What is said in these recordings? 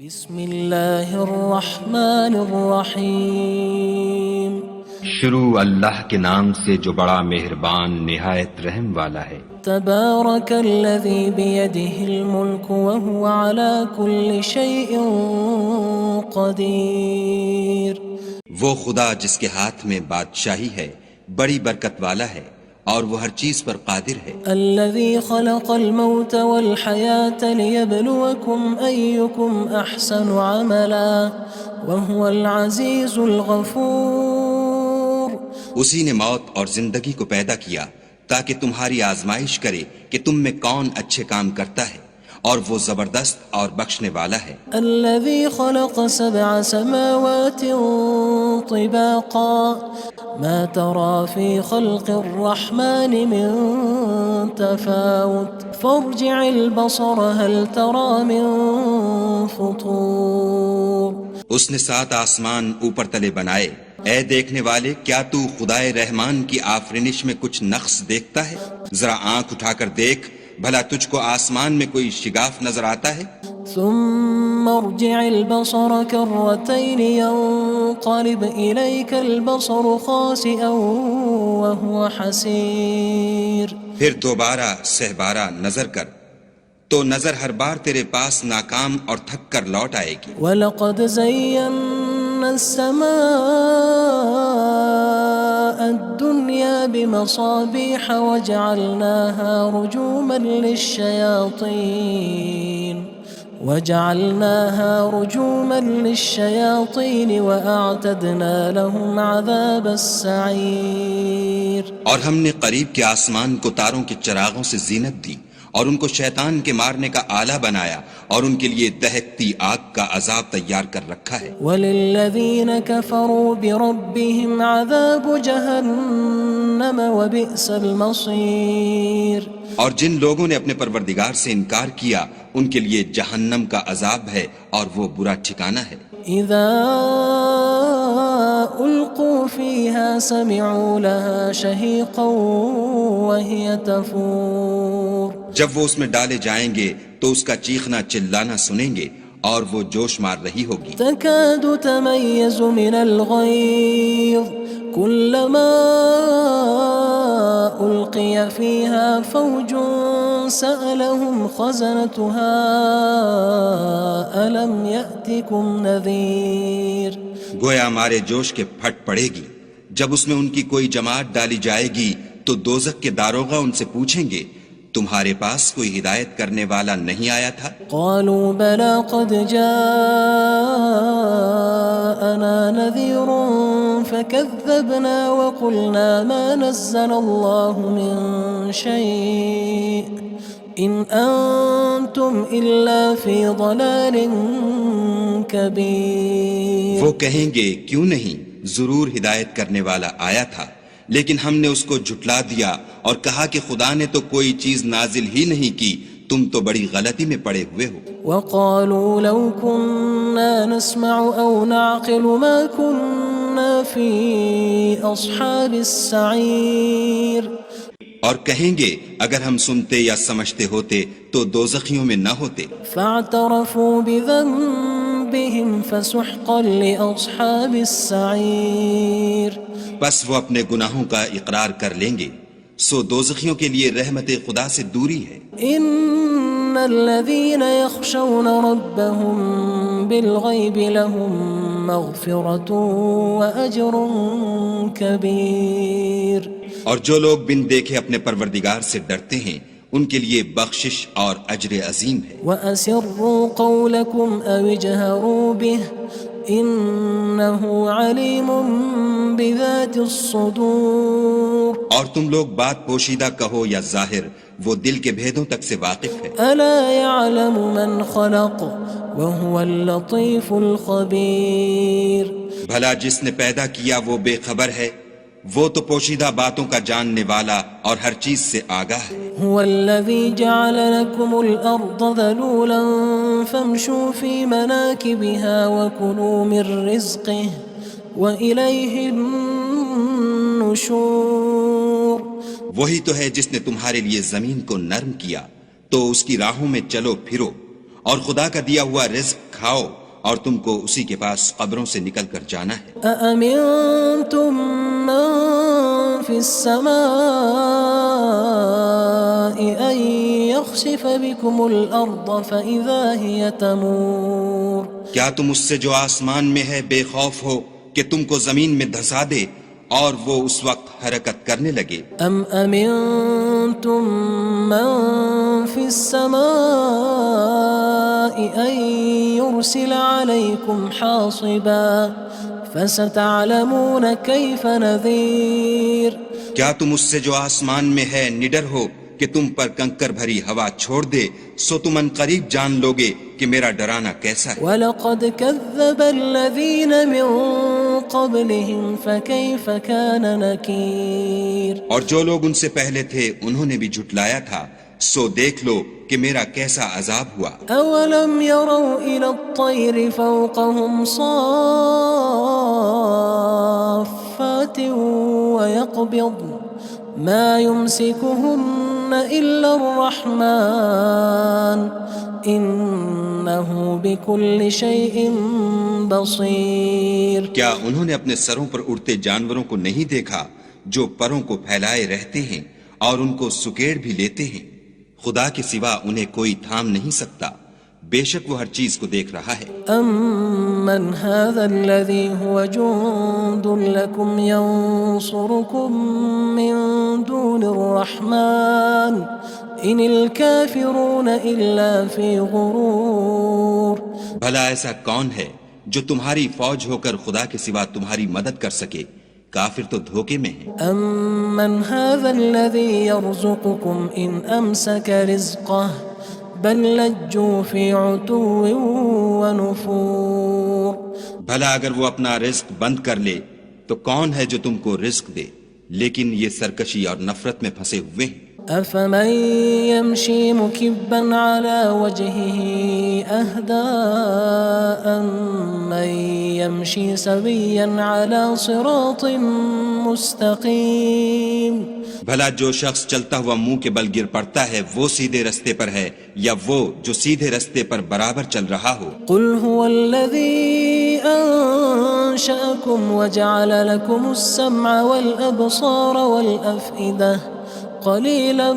بسم اللہ الرحمن الرحیم شروع اللہ کے نام سے جو بڑا مہربان نہایت رحم والا ہے۔ تبارک الذی بیدہ الملک وہو علی کل شیء قدیر۔ وہ خدا جس کے ہاتھ میں بادشاہی ہے بڑی برکت والا ہے اور وہ ہر چیز پر قادر ہے۔ الذی خلق الموت والحیاة لیبلوکم ایکم احسن عملا وہو العزیز الغفور۔ اسی نے موت اور زندگی کو پیدا کیا تاکہ تمہاری آزمائش کرے کہ تم میں کون اچھے کام کرتا ہے، اور وہ زبردست اور بخشنے والا ہے۔ الذي خلق 7 سماوات طباقا ما ترى في خلق الرحمن من تفاوت فارجع البصر هل ترى من فطور۔ اس نے 7 آسمان اوپر تلے بنائے، اے دیکھنے والے کیا تو خدائے رحمان کی آفرینش میں کچھ نقص دیکھتا ہے؟ ذرا آنکھ اٹھا کر دیکھ، بھلا تجھ کو آسمان میں کوئی شگاف نظر آتا ہے؟ ثم ارجع البصر كرتين ينقلب إليك البصر خاسئا وهو حسير۔ پھر دوبارہ سہبارہ نظر کر تو نظر ہر بار تیرے پاس ناکام اور تھک کر لوٹ آئے گی۔ وَلَقَدْ زَيَّنَّا السَّمَاءَ الدُّنْيَا بِمَصَابِيحَ وَجَعَلْنَاهَا رُجُومًا لِلشَّيَاطِينِ وَأَعْتَدْنَا لَهُمْ عَذَابَ السَّعِيرِ۔ اور ہم نے قریب کے آسمان کو تاروں کے چراغوں سے زینت دی اور ان کو شیطان کے مارنے کا آلہ بنایا، اور ان کے لیے دہکتی آگ کا عذاب تیار کر رکھا ہے۔ وَلِلَّذِينَ كَفَرُوا بِرَبِّهِمْ عَذَابُ جَهَنَّمَ وَبِئْسَ الْمَصِيرُ۔ اور جن لوگوں نے اپنے پروردگار سے انکار کیا ان کے لیے جہنم کا عذاب ہے اور وہ برا ٹھکانہ ہے۔ اذا القوا فيها سمعوا لها شهيقا وهي تفور۔ جب وہ اس میں ڈالے جائیں گے تو اس کا چیخنا چلانا سنیں گے اور وہ جوش مار رہی ہوگی۔ تكاد تميز من الغيظ كلما ألقي فيها فوج سألهم خزنتها ألم يأتكم نذير۔ گویا مارے جوش کے پھٹ پڑے گی۔ جب اس میں ان کی کوئی جماعت ڈالی جائے گی تو دوزخ کے داروغہ ان سے پوچھیں گے تمہارے پاس کوئی ہدایت کرنے والا نہیں آیا تھا؟ قالوا بلى قد جاءنا نذير فكذبنا وقلنا ما نزل الله من شيء إن أنتم إلا في ضلال كبير۔ وہ کہیں گے کیوں نہیں، ضرور ہدایت کرنے والا آیا تھا، لیکن ہم نے اس کو جھٹلا دیا اور کہا کہ خدا نے تو کوئی چیز نازل ہی نہیں کی، تم تو بڑی غلطی میں پڑے ہوئے ہو۔ وقالوا لو كنا نسمع أو نعقل ما كنا في أصحاب السعير۔ اور کہیں گے اگر ہم سنتے یا سمجھتے ہوتے تو دوزخیوں میں نہ ہوتے۔ فاعترفوا بذنبهم فسحقا لأصحاب السعير۔ بس وہ اپنے گناہوں کا اقرار کر لیں گے، سو دوزخیوں کے لیے رحمت خدا سے دوری ہے۔ ان الذين يخشون ربهم بالغيب لهم مغفرة وأجر كبير۔ اور جو لوگ بن دیکھے اپنے پروردگار سے ڈرتے ہیں ان کے لیے بخشش اور اجر عظیم ہے۔ وَأَسِرُّوا قَوْلَكُمْ أَوِ اجْهَرُوا بِهِ إِنَّهُ عَلِيمٌ بِذَاتِ الصُّدُورِ۔ اور تم لوگ بات پوشیدہ کہو یا ظاہر، وہ دل کے بھیدوں تک سے واقف ہے۔ أَلَا يَعْلَمُ مَنْ خَلَقَ وَهُوَ اللَّطِيفُ الْخَبِيرُ۔ بھلا جس نے پیدا کیا وہ بے خبر ہے، وہ تو پوشیدہ باتوں کا جاننے والا اور ہر چیز سے آگاہ ہے۔ هو الذي جعل لكم الأرض ذلولا فامشوا في مناكبها وكلوا من رزقه وإليه النشور۔ وہی تو ہے جس نے تمہارے لیے زمین کو نرم کیا تو اس کی راہوں میں چلو پھرو اور خدا کا دیا ہوا رزق کھاؤ اور تم کو اسی کے پاس قبروں سے نکل کر جانا ہے۔ أأمنتم من في السماء أن يخسف بكم الأرض فإذا هي تمور کیا تم اس سے جو آسمان میں ہے بے خوف ہو کہ تم کو زمین میں دھسا دے اور وہ اس وقت حرکت کرنے لگے؟ أم أمنتم من في السماء أن يرسل عليكم حاصبا فستعلمون كيف نذير کیا تم اس سے جو آسمان میں ہے نڈر ہو کہ تم پر کنکر بھری ہوا چھوڑ دے، سو تم ان قریب جان لوگے کہ میرا ڈرانا کیسا ہے۔ وَلَقَدْ كَذَّبَ الَّذِينَ مِن قَبْلِهِمْ فَكَيْفَ كَانَ نَكِيرٌ اور جو لوگ ان سے پہلے تھے انہوں نے بھی جھٹلایا تھا، سو دیکھ لو کہ میرا کیسا عذاب ہوا۔ أَوَلَمْ يَرَوْا إِلَى الطَّيْرِ فَوْقَهُمْ صَافَّاتٍ وَيَقْبِضْنَ مَا يُمْسِكُهُنَّ إِلَّا الرَّحْمَنُ إِنَّهُ بِكُلِّ شَيْءٍ بَصِيرٌ کیا انہوں نے اپنے سروں پر اڑتے جانوروں کو نہیں دیکھا جو پروں کو پھیلائے رہتے ہیں اور ان کو سکیڑ بھی لیتے ہیں؟ خدا کے سوا انہیں کوئی تھام نہیں سکتا، بے شک وہ ہر چیز کو دیکھ رہا ہے۔ أَمَّنْ هَذَا الَّذِي هُوَ جُندٌ لَكُمْ يَنصُرُكُم مِّن دُونِ الرَّحْمَنِ إِنِ الْكَافِرُونَ إِلَّا فِي غُرُورٍ بھلا ایسا کون ہے جو تمہاری فوج ہو کر خدا کے سوا تمہاری مدد کر سکے؟ کافر تو دھوکے میں ہیں۔ أَمَّنْ هَذَا الَّذِي يَرْزُقُكُمْ إِنْ أَمْسَكَ رِزْقَهُ بَلْ لَجُّوا فِي عُتُوٍّ وَنُفُورٍ بھلا اگر وہ اپنا رزق بند کر لے تو کون ہے جو تم کو رزق دے؟ لیکن یہ سرکشی اور نفرت میں پھنسے ہوئے ہیں۔ أَفَمَن يَمْشِي مُكِبًّا عَلَى وَجْهِهِ أَهْدَىٰ أَمَّن يَمْشِي سَوِيًّا عَلَى صِرَاطٍ مُّسْتَقِيمٍ بھلا جو شخص چلتا ہوا منہ کے بل گر پڑتا ہے وہ سیدھے رستے پر ہے یا وہ جو سیدھے رستے پر برابر چل رہا ہو؟ قُلْ هُوَ الَّذِي أَنشَأَكُمْ وَجَعَلَ لَكُمُ السَّمْعَ وَالْأَبْصَارَ وَالْأَفْئِدَةَ قَلِيلًا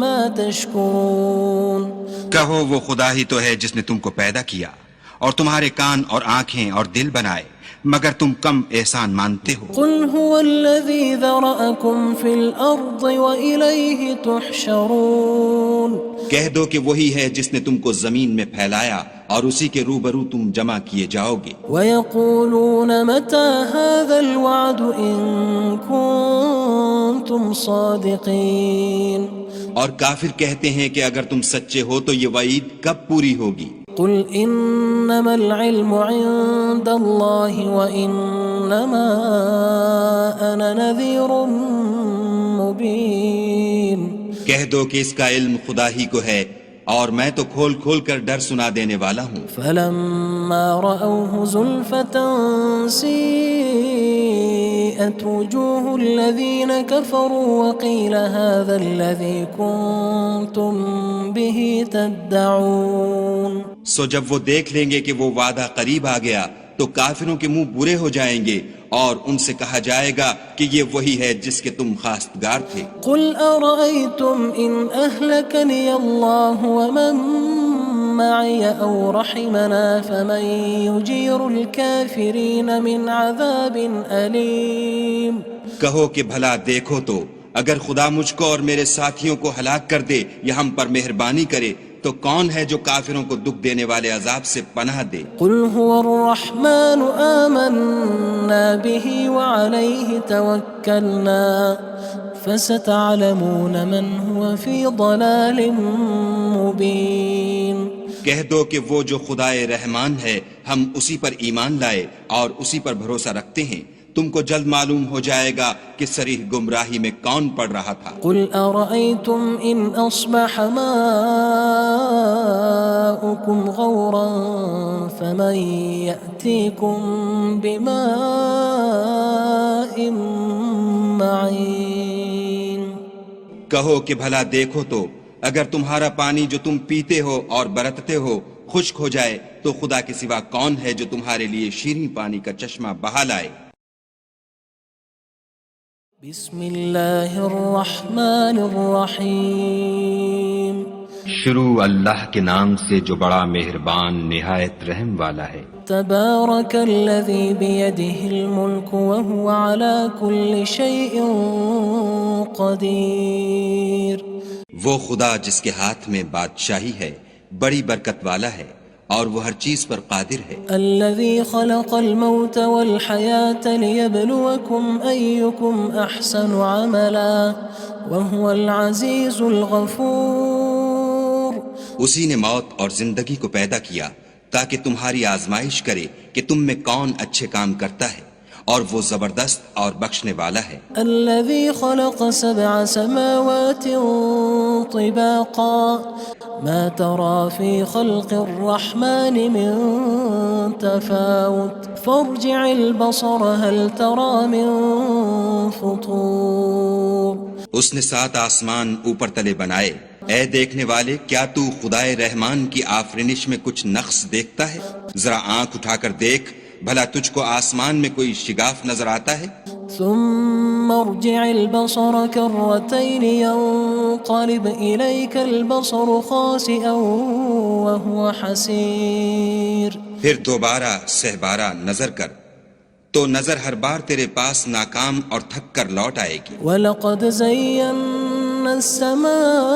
مَا تَشْكُرُونَ کہو وہ خدا ہی تو ہے جس نے تم کو پیدا کیا اور تمہارے کان اور آنکھیں اور دل بنائے، مگر تم کم احسان مانتے ہو۔ قُلْ هُوَ الَّذِي ذَرَأَكُمْ فِي الْأَرْضِ وَإِلَيْهِ تُحْشَرُونَ کہہ دو کہ وہی ہے جس نے تم کو زمین میں پھیلایا اور اسی کے روبرو تم جمع کیے جاؤ گے۔ وَيَقُولُونَ مَتَى هَذَا الْوَعْدُ إِن كُنتُمْ صَادِقِينَ اور کافر کہتے ہیں کہ اگر تم سچے ہو تو یہ وعید کب پوری ہوگی؟ قُلْ إِنَّمَا الْعِلْمُ عِندَ اللَّهِ وَإِنَّمَا أَنَا نَذِيرٌ مُّبِينٌ کہہ دو کہ اس کا علم خدا ہی کو ہے اور میں تو کھول کھول کر ڈر سنا دینے والا ہوں۔ فَلَمَّا رَأَوْهُ زُلْفَةً سِيئَتْ وُجُوهُ الَّذِينَ كَفَرُوا وَقِيلَ هَذَا الَّذِي كُنتُم بِهِ تَدَّعُونَ سو جب وہ دیکھ لیں گے کہ وہ وعدہ قریب آ گیا تو کافروں کے منہ برے ہو جائیں گے اور ان سے کہا جائے گا کہ یہ وہی ہے جس کے تم خواستگار تھے۔ قُلْ أَرَأَيْتُمْ إِنْ أَهْلَكَنِيَ اللَّهُ وَمَن مَّعِيَ أَوْ رَحِمَنَا فَمَن يُجِيرُ الْكَافِرِينَ مِنْ عَذَابٍ أَلِيمٍ کہو کہ بھلا دیکھو تو اگر خدا مجھ کو اور میرے ساتھیوں کو ہلاک کر دے یا ہم پر مہربانی کرے تو کون ہے جو کافروں کو دکھ دینے والے عذاب سے پناہ دے؟ قُلْ هُوَ الرَّحْمَنُ آمَنَّا بِهِ وَعَلَيْهِ تَوَكَّلْنَا فَسَتَعْلَمُونَ مَنْ هُوَ فِي ضَلَالٍ مُّبِينٍ کہہ دو کہ وہ جو خدائے رحمان ہے ہم اسی پر ایمان لائے اور اسی پر بھروسہ رکھتے ہیں، تم کو جلد معلوم ہو جائے گا کہ صریح گمراہی میں کون پڑ رہا تھا۔ قُلْ أَرَأَيْتُمْ إِنْ أَصْبَحَ مَاؤُكُمْ غَوْرًا فَمَن يَأْتِيكُم بِمَاءٍ مَّعِينٍ کہو کہ بھلا دیکھو تو اگر تمہارا پانی جو تم پیتے ہو اور برتتے ہو خشک ہو جائے تو خدا کے سوا کون ہے جو تمہارے لیے شیریں پانی کا چشمہ بہا لائے؟ بسم اللہ الرحمن الرحیم شروع اللہ کے نام سے جو بڑا مہربان نہایت رحم والا ہے۔ تبارک الذی بیدہ الملک وہو علی کل شیء قدیر۔ وہ خدا جس کے ہاتھ میں بادشاہی ہے بڑی برکت والا ہے اور وہ ہر چیز پر قادر ہے۔ الذي خلق الموت والحياة ليبلوكم أيكم أحسن عملا وهو العزيز الغفور۔ اسی نے موت اور زندگی کو پیدا کیا تاکہ تمہاری آزمائش کرے کہ تم میں کون اچھے کام کرتا ہے، اور وہ زبردست اور بخشنے والا ہے۔ الذي خلق 7 سماوات طباقا ما ترى في خلق الرحمن من تفاوت فارجع البصر هل ترى من فطور۔ اس نے 7 آسمان اوپر تلے بنائے، اے دیکھنے والے کیا تو خدائے رحمان کی آفرینش میں کچھ نقص دیکھتا ہے؟ ذرا آنکھ اٹھا کر دیکھ، بھلا تجھ کو آسمان میں کوئی شگاف نظر آتا ہے؟ ثم ارجع البصر كرتين ينقلب إليك البصر خاسئا وهو حسير۔ پھر دوبارہ سہبارہ نظر کر تو نظر ہر بار تیرے پاس ناکام اور تھک کر لوٹ آئے گی۔ وَلَقَدْ زَيَّنَّا السَّمَاءَ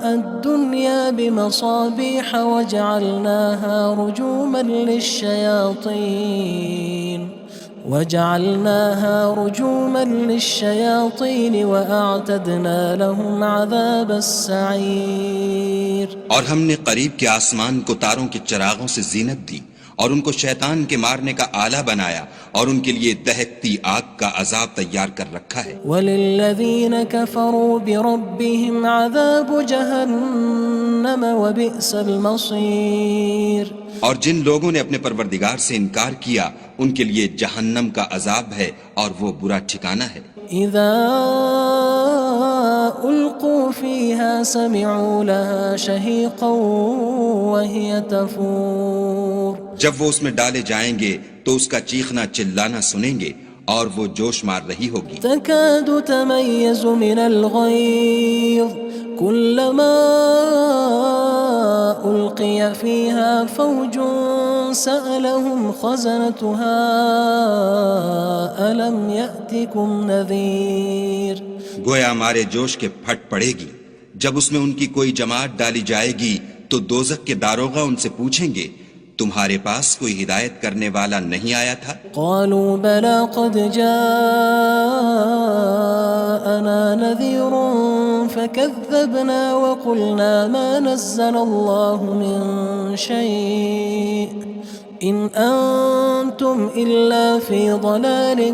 الدُّنْيَا بِمَصَابِيحَ وَجَعَلْنَاهَا رُجُومًا لِلشَّيَاطِينِ وَأَعْتَدْنَا لَهُمْ عَذَابَ السَّعِيرِ۔ اور ہم نے قریب کے آسمان کو تاروں کے چراغوں سے زینت دی اور ان کو شیطان کے مارنے کا آلہ بنایا اور ان کے لیے دہکتی آگ کا عذاب تیار کر رکھا ہے۔ وَلِلَّذِينَ كَفَرُوا بِرَبِّهِمْ عَذَابُ جَهَنَّمَ وَبِئْسَ الْمَصِيرُ۔ اور جن لوگوں نے اپنے پروردگار سے انکار کیا ان کے لیے جہنم کا عذاب ہے اور وہ برا ٹھکانہ ہے۔ اذا القوا فيها سمعوا لها شهيقا وهي تفور۔ جب وہ اس میں ڈالے جائیں گے تو اس کا چیخنا چلانا سنیں گے اور وہ جوش مار رہی ہوگی۔ تكاد تميز من الغيظ كلما ألقي فيها فوج سألهم خزنتها ألم يأتكم نذير۔ گویا ہمارے جوش کے پھٹ پڑے گی جب اس میں ان کی کوئی جماعت ڈالی جائے گی تو دوزخ کے داروغہ ان سے پوچھیں گے تمہارے پاس کوئی ہدایت کرنے والا نہیں آیا تھا؟ قالوا بلى قد جاءنا نذير فكذبنا وقلنا ما نزل الله من شيء إن أنتم إلا في ضلال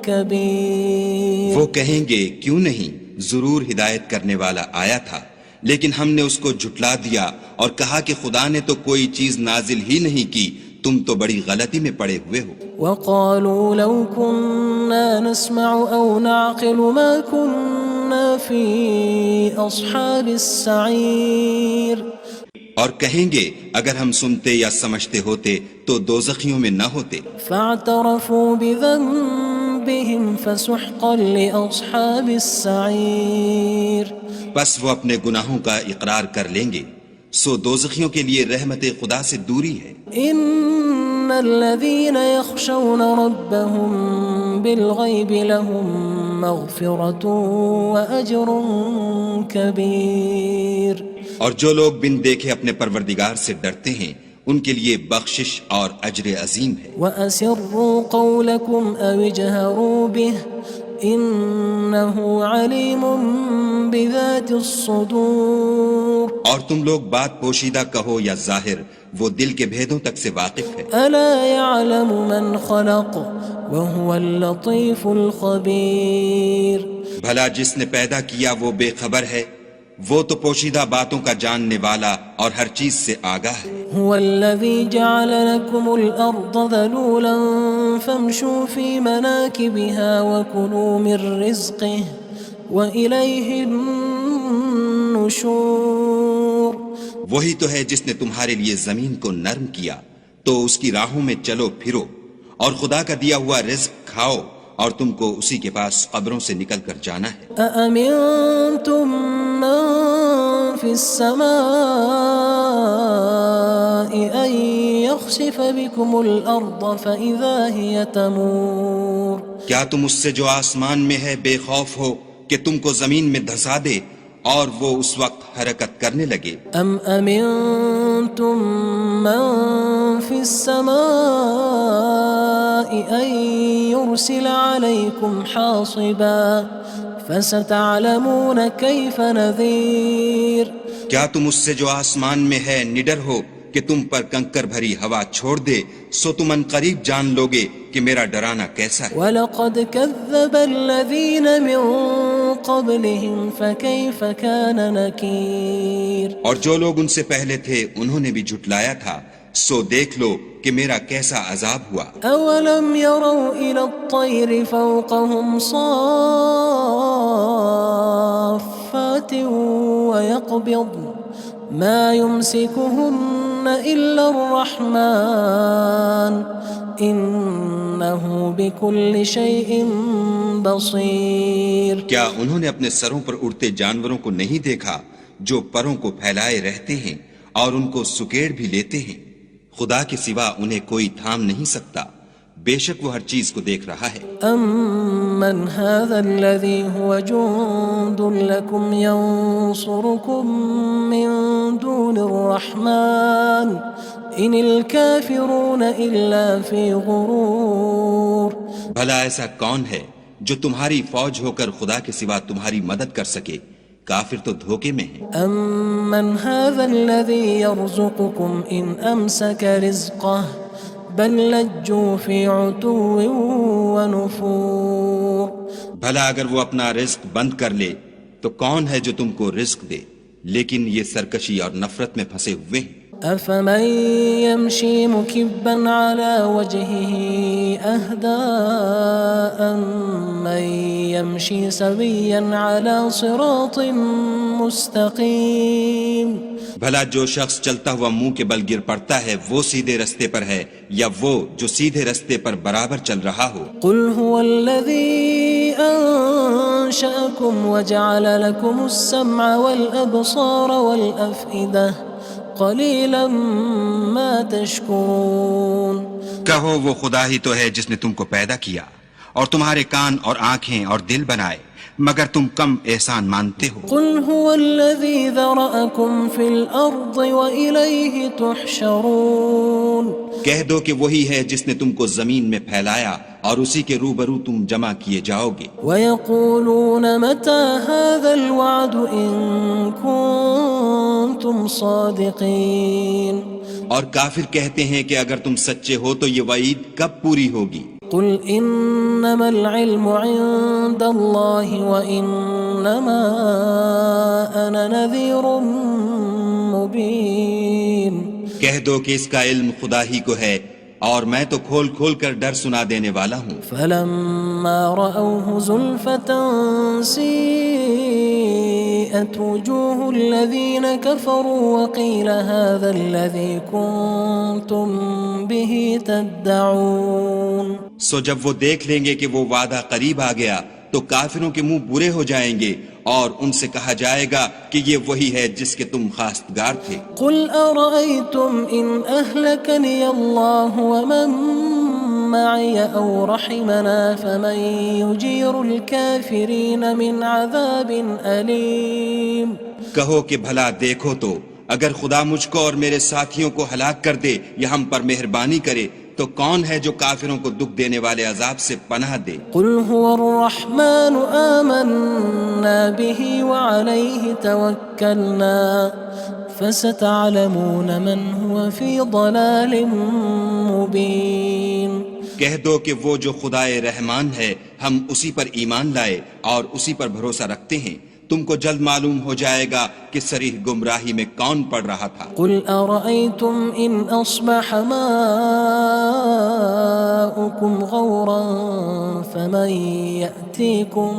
كبير۔ وہ کہیں گے کیوں نہیں، ضرور ہدایت کرنے والا آیا تھا، لیکن ہم نے اس کو جھٹلا دیا اور کہا کہ خدا نے تو کوئی چیز نازل ہی نہیں کی، تم تو بڑی غلطی میں پڑے ہوئے ہو۔ وقالوا لو كنا نسمع أو نعقل ما كنا في أصحاب السعير۔ اور کہیں گے اگر ہم سنتے یا سمجھتے ہوتے تو دوزخیوں میں نہ ہوتے۔ فاعترفوا بذنبهم فسحقا لأصحاب السعير۔ بس وہ اپنے گناہوں کا اقرار کر لیں گے، سو دوزخیوں کے لیے رحمت خدا سے دوری ہے۔ ان الذين يخشون ربهم بالغيب لهم مغفرة وأجر كبير۔ اور جو لوگ بن دیکھے اپنے پروردگار سے ڈرتے ہیں ان کے لیے بخشش اور اجر عظیم ہے۔ وَأَسِرُّوا قَوْلَكُمْ أَوِ اجْهَرُوا بِهِ إِنَّهُ عَلِيمٌ بِذَاتِ الصُّدُورِ۔ اور تم لوگ بات پوشیدہ کہو یا ظاہر، وہ دل کے بھیدوں تک سے واقف ہے۔ أَلَا يَعْلَمُ مَنْ خَلَقَ وَهُوَ اللَّطِيفُ الْخَبِيرُ۔ بھلا جس نے پیدا کیا وہ بے خبر ہے، وہ تو پوشیدہ باتوں کا جاننے والا اور ہر چیز سے آگاہ ہے۔ هو الذي جعل لكم الأرض ذلولا فامشوا في مناكبها وكلوا من رزقه وإليه النشور. وہی تو ہے جس نے تمہارے لیے زمین کو نرم کیا تو اس کی راہوں میں چلو پھرو، اور خدا کا دیا ہوا رزق کھاؤ، اور تم کو اسی کے پاس قبروں سے نکل کر جانا ہے. أأمنتم من في السماء أن يخسف بكم الأرض فإذا هي تمور. کیا تم اس سے جو آسمان میں ہے بے خوف ہو کہ تم کو زمین میں دھسا دے اور وہ اس وقت حرکت کرنے لگے؟ أم أمنتم من في السماء أن يرسل عليكم حاصبا فستعلمون كيف نذير. کیا تم اس سے جو آسمان میں ہے نڈر ہو کہ تم پر کنکر بھری ہوا چھوڑ دے، سو تم ان قریب جان لوگے کہ میرا ڈرانا کیسا ہے. وَلَقَدْ كَذَّبَ الَّذِينَ مِن قَبْلِهِمْ فَكَيْفَ كَانَ نَكِيرٌ. اور جو لوگ ان سے پہلے تھے انہوں نے بھی جھٹلایا تھا، سو دیکھ لو کہ میرا کیسا عذاب ہوا. أَوَلَمْ يَرَوْا إِلَى الطَّيْرِ فَوْقَهُمْ صَافَّاتٍ وَيَقْبِضْنَ مَا يُمْسِكُهُنَّ إِلَّا الرَّحْمَنُ إِنَّهُ بِكُلِّ شَيْءٍ بَصِيرٌ. کیا انہوں نے اپنے سروں پر اڑتے جانوروں کو نہیں دیکھا جو پروں کو پھیلائے رہتے ہیں اور ان کو سکیڑ بھی لیتے ہیں؟ خدا کے سوا انہیں کوئی تھام نہیں سکتا، بے شک وہ ہر چیز کو دیکھ رہا ہے. أَمَّنْ هَذَا الَّذِي هُوَ جُندٌ لَكُمْ يَنصُرُكُم مِّن دُونِ الرَّحْمَنِ إِنِ الْكَافِرُونَ إِلَّا فِي غُرُورٍ. بھلا ایسا کون ہے جو تمہاری فوج ہو کر خدا کے سوا تمہاری مدد کر سکے؟ کافر تو دھوکے میں ہیں. أَمَّنْ هَذَا الَّذِي يَرْزُقُكُمْ إِنْ أَمْسَكَ رِزْقَهُ بَلْ لَجُّوا فِي عُتُوٍّ وَنُفُورٍ. بھلا اگر وہ اپنا رزق بند کر لے تو کون ہے جو تم کو رزق دے؟ لیکن یہ سرکشی اور نفرت میں پھنسے ہوئے ہیں. أَفَمَن يَمْشِي مُكِبًّا عَلَى وَجْهِهِ أَهْدَىٰ أَمَّن يَمْشِي سَوِيًّا عَلَى صِرَاطٍ مُّسْتَقِيمٍ. بھلا جو شخص چلتا ہوا منہ کے بل گر پڑتا ہے وہ سیدھے رستے پر ہے یا وہ جو سیدھے رستے پر برابر چل رہا ہو؟ قُلْ هُوَ الَّذِي أَنشَأَكُمْ وَجَعَلَ لَكُمُ السَّمْعَ وَالْأَبْصَارَ وَالْأَفْئِدَةَ قَلِيلًا مَا تَشْكُرُونَ. کہو وہ خدا ہی تو ہے جس نے تم کو پیدا کیا اور تمہارے کان اور آنکھیں اور دل بنائے، مگر تم کم احسان مانتے ہو. قُلْ هُوَ الَّذِي ذَرَأَكُمْ فِي الْأَرْضِ وَإِلَيْهِ تُحْشَرُونَ. کہہ دو کہ وہی ہے جس نے تم کو زمین میں پھیلایا اور اسی کے روبرو تم جمع کیے جاؤ گے. وَيَقُولُونَ مَتَى هَذَا الْوَعْدُ إِن كُنتُمْ صَادِقِينَ. اور کافر کہتے ہیں کہ اگر تم سچے ہو تو یہ وعید کب پوری ہوگی؟ قُلْ إِنَّمَا الْعِلْمُ عِندَ اللَّهِ وَإِنَّمَا أَنَا نَذِيرٌ مُّبِينٌ. کہہ دو کہ اس کا علم خدا ہی کو ہے اور میں تو کھول کھول کر ڈر سنا دینے والا ہوں. فَلَمَّا رَأَوْهُ زُلْفَةً سِيئَتْ وُجُوهُ الَّذِينَ كَفَرُوا وَقِيلَ هَذَا الَّذِي كُنتُم بِهِ تَدَّعُونَ. سو جب وہ دیکھ لیں گے کہ وہ وعدہ قریب آ گیا تو کافروں کے منہ برے ہو جائیں گے اور ان سے کہا جائے گا کہ یہ وہی ہے جس کے تم خواستگار تھے. قُلْ أَرَأَيْتُمْ إِنْ أَهْلَكَنِيَ اللَّهُ وَمَن مَّعِيَ أَوْ رَحِمَنَا فَمَن يُجِيرُ الْكَافِرِينَ مِنْ عَذَابٍ أَلِيمٍ. کہو کہ بھلا دیکھو تو اگر خدا مجھ کو اور میرے ساتھیوں کو ہلاک کر دے یا ہم پر مہربانی کرے تو کون ہے جو کافروں کو دکھ دینے والے عذاب سے پناہ دے؟ قُلْ هُوَ الرَّحْمَنُ آمَنَّا بِهِ وَعَلَيْهِ تَوَكَّلْنَا فَسَتَعْلَمُونَ مَنْ هُوَ فِي ضَلَالٍ مُّبِينٍ. کہہ دو کہ وہ جو خدائے رحمان ہے ہم اسی پر ایمان لائے اور اسی پر بھروسہ رکھتے ہیں، تم کو جلد معلوم ہو جائے گا کہ صریح گمراہی میں کون پڑ رہا تھا۔ قل أرأيتم إن أصبح ماؤكم غورا فمن يأتيكم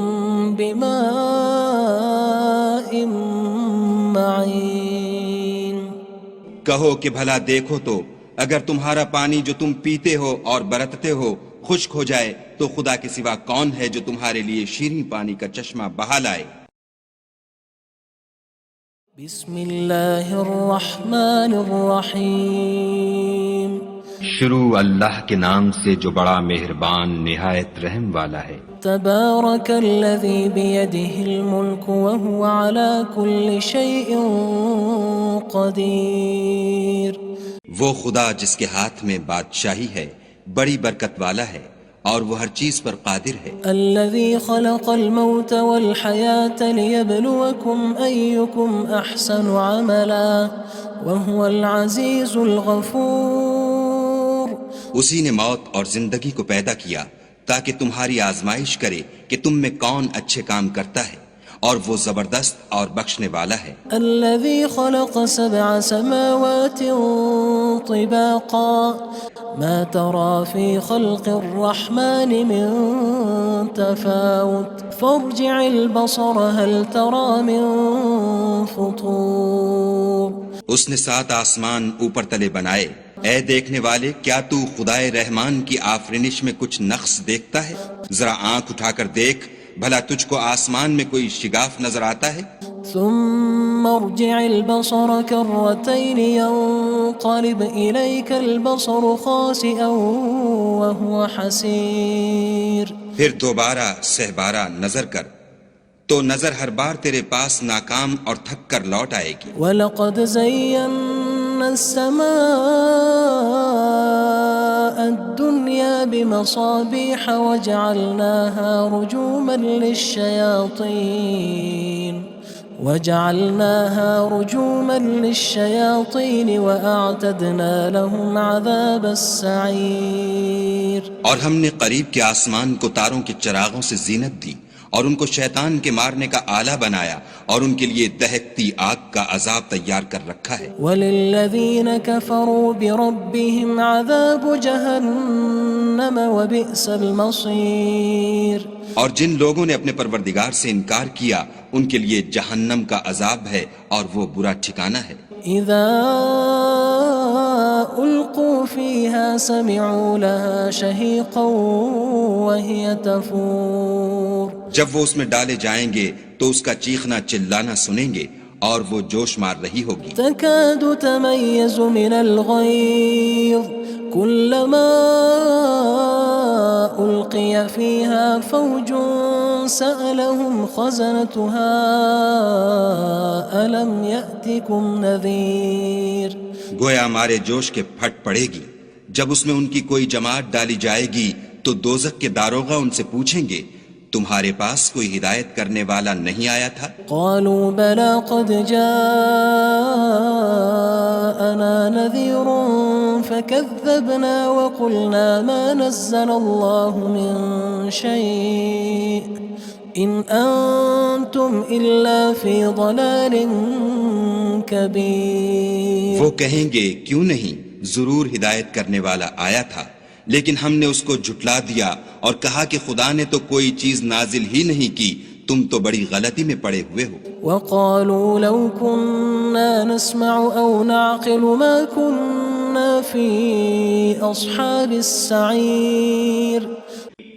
بماء معين۔ کہو کہ بھلا دیکھو تو اگر تمہارا پانی جو تم پیتے ہو اور برتتے ہو خشک ہو جائے تو خدا کے سوا کون ہے جو تمہارے لیے شیریں پانی کا چشمہ بہا لائے۔ بسم اللہ الرحمن الرحیم۔ شروع اللہ کے نام سے جو بڑا مہربان نہایت رحم والا ہے۔ تبارک الذی بیدہ الملک وہو علی کل شیء قدیر۔ وہ خدا جس کے ہاتھ میں بادشاہی ہے بڑی برکت والا ہے اور وہ ہر چیز پر قادر ہے۔ الذي خلق الموت والحياة ليبلوكم أيكم أحسن عملا وهو العزيز الغفور۔ اسی نے موت اور زندگی کو پیدا کیا تاکہ تمہاری آزمائش کرے کہ تم میں کون اچھے کام کرتا ہے اور وہ زبردست اور بخشنے والا ہے۔ الذي خلق 7 سماوات طباقا ما ترى في خلق الرحمن من تفاوت فارجع البصر هل ترى من فطور۔ اس نے 7 آسمان اوپر تلے بنائے، اے دیکھنے والے کیا تو خدائے رحمان کی آفرینش میں کچھ نقص دیکھتا ہے؟ ذرا آنکھ اٹھا کر دیکھ بھلا تجھ کو آسمان میں کوئی شگاف نظر آتا ہے؟ ثم ارجع البصر كرتين ينقلب إليك البصر خاسئا وهو حسير۔ پھر دوبارہ سہبارہ نظر کر تو نظر ہر بار تیرے پاس ناکام اور تھک کر لوٹ آئے گی۔ وَلَقَدْ زَيَّنَّا السَّمَاءَ الدُّنْيَا بِمَصَابِيحَ وَجَعَلْنَاهَا رُجُومًا لِلشَّيَاطِينِ وَأَعْتَدْنَا لَهُمْ عَذَابَ السَّعِيرِ۔ اور ہم نے قریب کے آسمان کو تاروں کے چراغوں سے زینت دی اور ان کو شیطان کے مارنے کا آلہ بنایا اور ان کے لیے دہکتی آگ کا عذاب تیار کر رکھا ہے۔ وَلِلَّذِينَ كَفَرُوا بِرَبِّهِمْ عَذَابُ جَهَنَّمَ وَبِئْسَ الْمَصِيرُ۔ اور جن لوگوں نے اپنے پروردگار سے انکار کیا ان کے لیے جہنم کا عذاب ہے اور وہ برا ٹھکانہ ہے۔ اذا القوا فيها سمعوا لها شهيقا وهي تفور۔ جب وہ اس میں ڈالے جائیں گے تو اس کا چیخنا چلانا سنیں گے اور وہ جوش مار رہی ہوگی۔ تكاد تميز من الغيظ كلما ألقي فيها فوج سألهم خزنتها ألم يأتكم نذير۔ گویا ہمارے جوش کے پھٹ پڑے گی جب اس میں ان کی کوئی جماعت ڈالی جائے گی تو دوزخ کے داروغہ ان سے پوچھیں گے تمہارے پاس کوئی ہدایت کرنے والا نہیں آیا تھا؟ قالوا بلى قد جاءنا نذير فكذبنا وقلنا ما نزل الله من شيء إن أنتم إلا في ضلال كبير۔ وہ کہیں گے کیوں نہیں، ضرور ہدایت کرنے والا آیا تھا، لیکن ہم نے اس کو جھٹلا دیا اور کہا کہ خدا نے تو کوئی چیز نازل ہی نہیں کی، تم تو بڑی غلطی میں پڑے ہوئے ہو۔ وقالوا لو كنا نسمع أو نعقل ما كنا في أصحاب السعير۔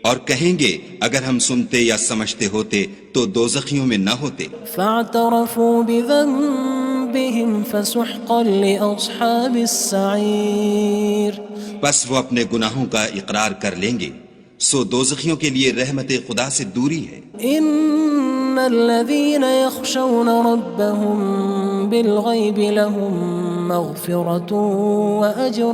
اور کہیں گے اگر ہم سنتے یا سمجھتے ہوتے تو دوزخیوں میں نہ ہوتے۔ فاعترفوا بذنبهم فسحقا لأصحاب السعير۔ بس وہ اپنے گناہوں کا اقرار کر لیں گے، سو دوزخیوں کے لیے رحمت خدا سے دوری ہے۔ ان الذين يخشون ربهم بالغيب لهم مغفرة وأجر